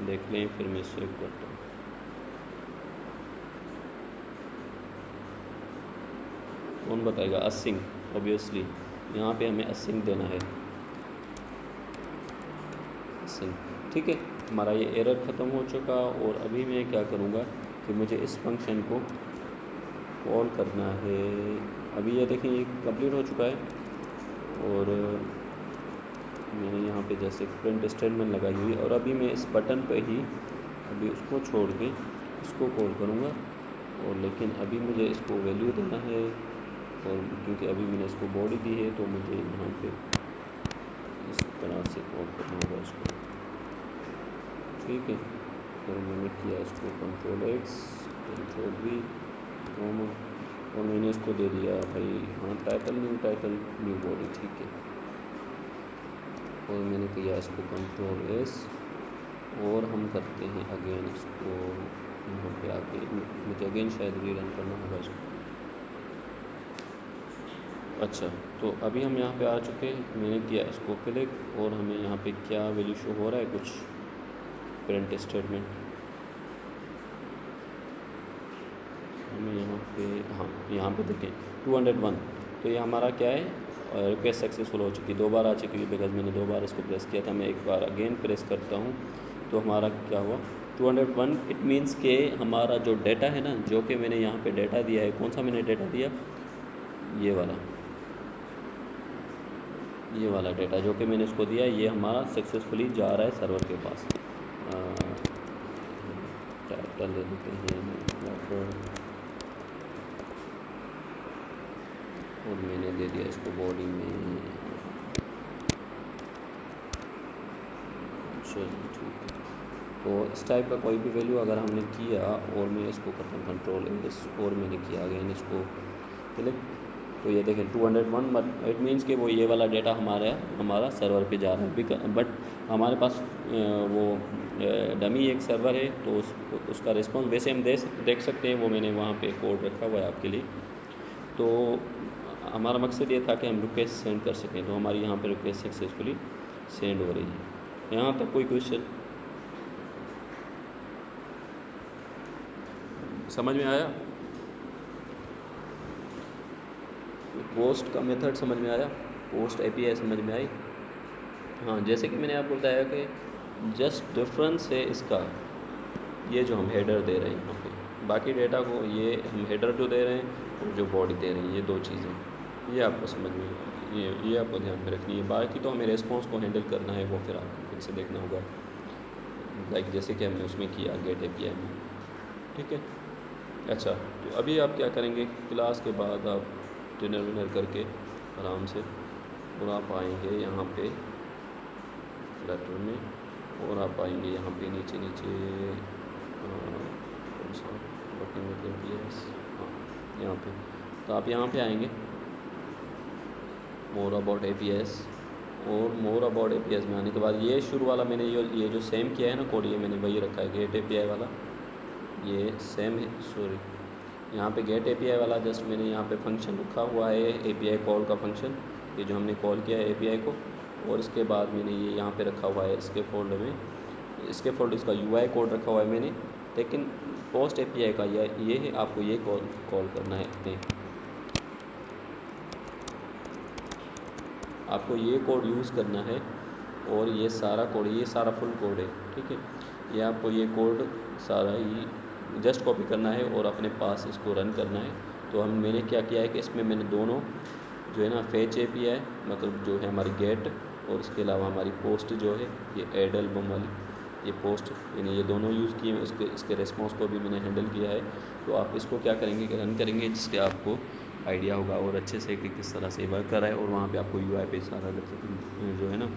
देख लें, फिर मैं सेव करता हूँ। कौन बताएगा? असिंग, ऑब्वियसली यहाँ पे हमें असिंग देना है, असिंग। ठीक है, हमारा ये एरर ख़त्म हो चुका। और अभी मैं क्या करूँगा कि मुझे इस फंक्शन को कॉल करना है। अभी ये देखें, ये कंप्लीट हो चुका है और मैंने यहाँ पे जैसे प्रिंट स्टेटमेंट लगाई हुई, और अभी मैं इस बटन पे ही अभी उसको छोड़ के इसको कॉल करूँगा। और लेकिन अभी मुझे इसको वैल्यू देना है, और क्योंकि अभी मैंने इसको बॉडी दी है तो मुझे यहाँ पे इस तरह से कॉल करना होगा इसको। ठीक है, तो मैंने किया इसको कंट्रोल एक्स, कंट्रोल वी, और मैंने इसको दे दिया भाई हाँ टाइटल न्यू बॉडी। ठीक है, और मैंने किया इसको कंट्रोल एस, और हम करते हैं अगेन इसको यहाँ पे आके, मुझे अगेन शायद रीरन करना होगा इसको। अच्छा, तो अभी हम यहाँ पे आ चुके हैं, मैंने किया इसको क्लिक, और हमें यहाँ पे क्या वैल्यू शो हो रहा है, कुछ प्रिंट स्टेटमेंट हमें यहाँ पे, हाँ यहाँ पे देखें 201, तो ये हमारा क्या है, रिक्वेस्ट सक्सेसफुल हो चुकी, 2 बार आ चुकी है, बिकॉज मैंने 2 बार इसको प्रेस किया था। मैं एक बार अगेन प्रेस करता हूँ तो हमारा क्या हुआ, 201। इट मीन्स के हमारा जो डाटा है ना, जो कि मैंने यहाँ पे डाटा दिया है, कौन सा मैंने डाटा दिया, ये वाला डाटा जो कि मैंने इसको दिया, ये हमारा सक्सेसफुली जा रहा है सर्वर के पास। टाइटल दे देते हैं, और मैंने दे दिया इसको बॉडी में। चलिए ठीक है, तो इस टाइप का कोई भी वैल्यू अगर हमने किया, और मैं इसको करता हूँ कंट्रोल एस, और मैंने किया अगेन इसको क्लिक, तो ये देखें 201, बट इट मीन्स कि वो ये वाला डेटा हमारा सर्वर पे जा रहा है। बट हमारे पास वो डमी एक सर्वर है, तो उसका रिस्पॉन्स वैसे हम देख सकते हैं, वो मैंने वहाँ पे कोड रखा हुआ है आपके लिए। तो हमारा मकसद ये था कि हम रिक्वेस्ट सेंड कर सकें, तो हमारी यहाँ पे रिक्वेस्ट सक्सेसफुली सेंड हो रही है। यहाँ तक कोई क्वेश्चन समझ में आया? पोस्ट का मेथड समझ में आया? पोस्ट एपीआई समझ में आई? हाँ, जैसे कि मैंने आपको बताया कि जस्ट डिफरेंस है इसका, ये जो हम हेडर दे रहे हैं यहाँ पे, बाकी डेटा को ये हम हेडर जो दे रहे हैं और जो बॉडी दे रहे हैं, ये 2 चीज़ें, ये आपको समझ में, ये आपको ध्यान में रखनी है। बाकी तो हमें रेस्पॉन्स को हैंडल करना है, वो फिर आपको खुद से देखना होगा, लाइक जैसे कि हमने उसमें किया गेट एपीआई में। ठीक है, अच्छा, तो अभी आप क्या करेंगे, क्लास के बाद आप डिनर विनर करके आराम से, और आप आएंगे यहाँ पे फ्लटर में, और आप आएंगे यहाँ पे नीचे कौन सा वर्किंग विद एपीआईज़, हाँ यहाँ पे, तो आप यहाँ पे आएंगे मोर अबाउट एपीआईज़, और मोर अबाउट एपीआईज़ में आने के बाद ये शुरू वाला मैंने ये जो सेम किया है ना कोड, ये मैंने वही रखा है, गेट एपीआई वाला, ये सेम है। सॉरी, यहाँ पे गेट एपीआई वाला जस्ट मैंने यहाँ पे फंक्शन रखा हुआ है, एपीआई कॉल का फंक्शन, ये जो हमने कॉल किया है एपीआई को, और इसके बाद मैंने ये यहाँ पे रखा हुआ है इसके फोल्डर में, इसके फोल्डर इसका यूआई कोड रखा हुआ है मैंने। लेकिन पोस्ट एपीआई का ये है, आपको ये कॉल करना है, आपको ये कोड यूज़ करना है, और ये सारा कोड, ये सारा फुल कोड है। ठीक है, ये आपको ये कोड सारा ही जस्ट कॉपी करना है और अपने पास इसको रन करना है। तो मैंने क्या किया है कि इसमें मैंने दोनों जो है ना, फेच एपीआई मतलब जो है हमारी गेट, और इसके अलावा हमारी पोस्ट जो है, ये ऐड एल्बम वाली, ये पोस्ट, यानी ये दोनों यूज़ किए हैं। इसके रेस्पॉन्स को भी मैंने हैंडल किया है। तो आप इसको क्या करेंगे कि रन करेंगे, जिससे आपको आइडिया होगा और अच्छे से कि किस तरह से वर्क कर रहा है। और वहाँ पे आपको यूआई पे सारा जो है ना,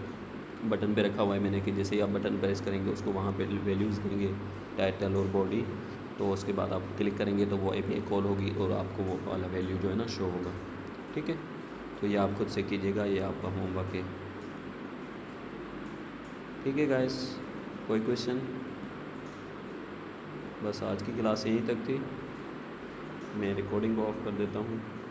बटन पे रखा हुआ है मैंने, कि जैसे ही आप बटन प्रेस करेंगे उसको वहाँ पे वैल्यूज़ देंगे, टाइटल और बॉडी, तो उसके बाद आप क्लिक करेंगे तो वो एपीआई कॉल होगी और आपको वो वाला वैल्यू जो है ना शो होगा। ठीक है, तो ये आप खुद से कीजिएगा, ये आपका होमवर्क है। ठीक है गाइस, कोई क्वेश्चन? बस आज की क्लास यहीं तक थी। मैं रिकॉर्डिंग को ऑफ़ कर देता हूँ।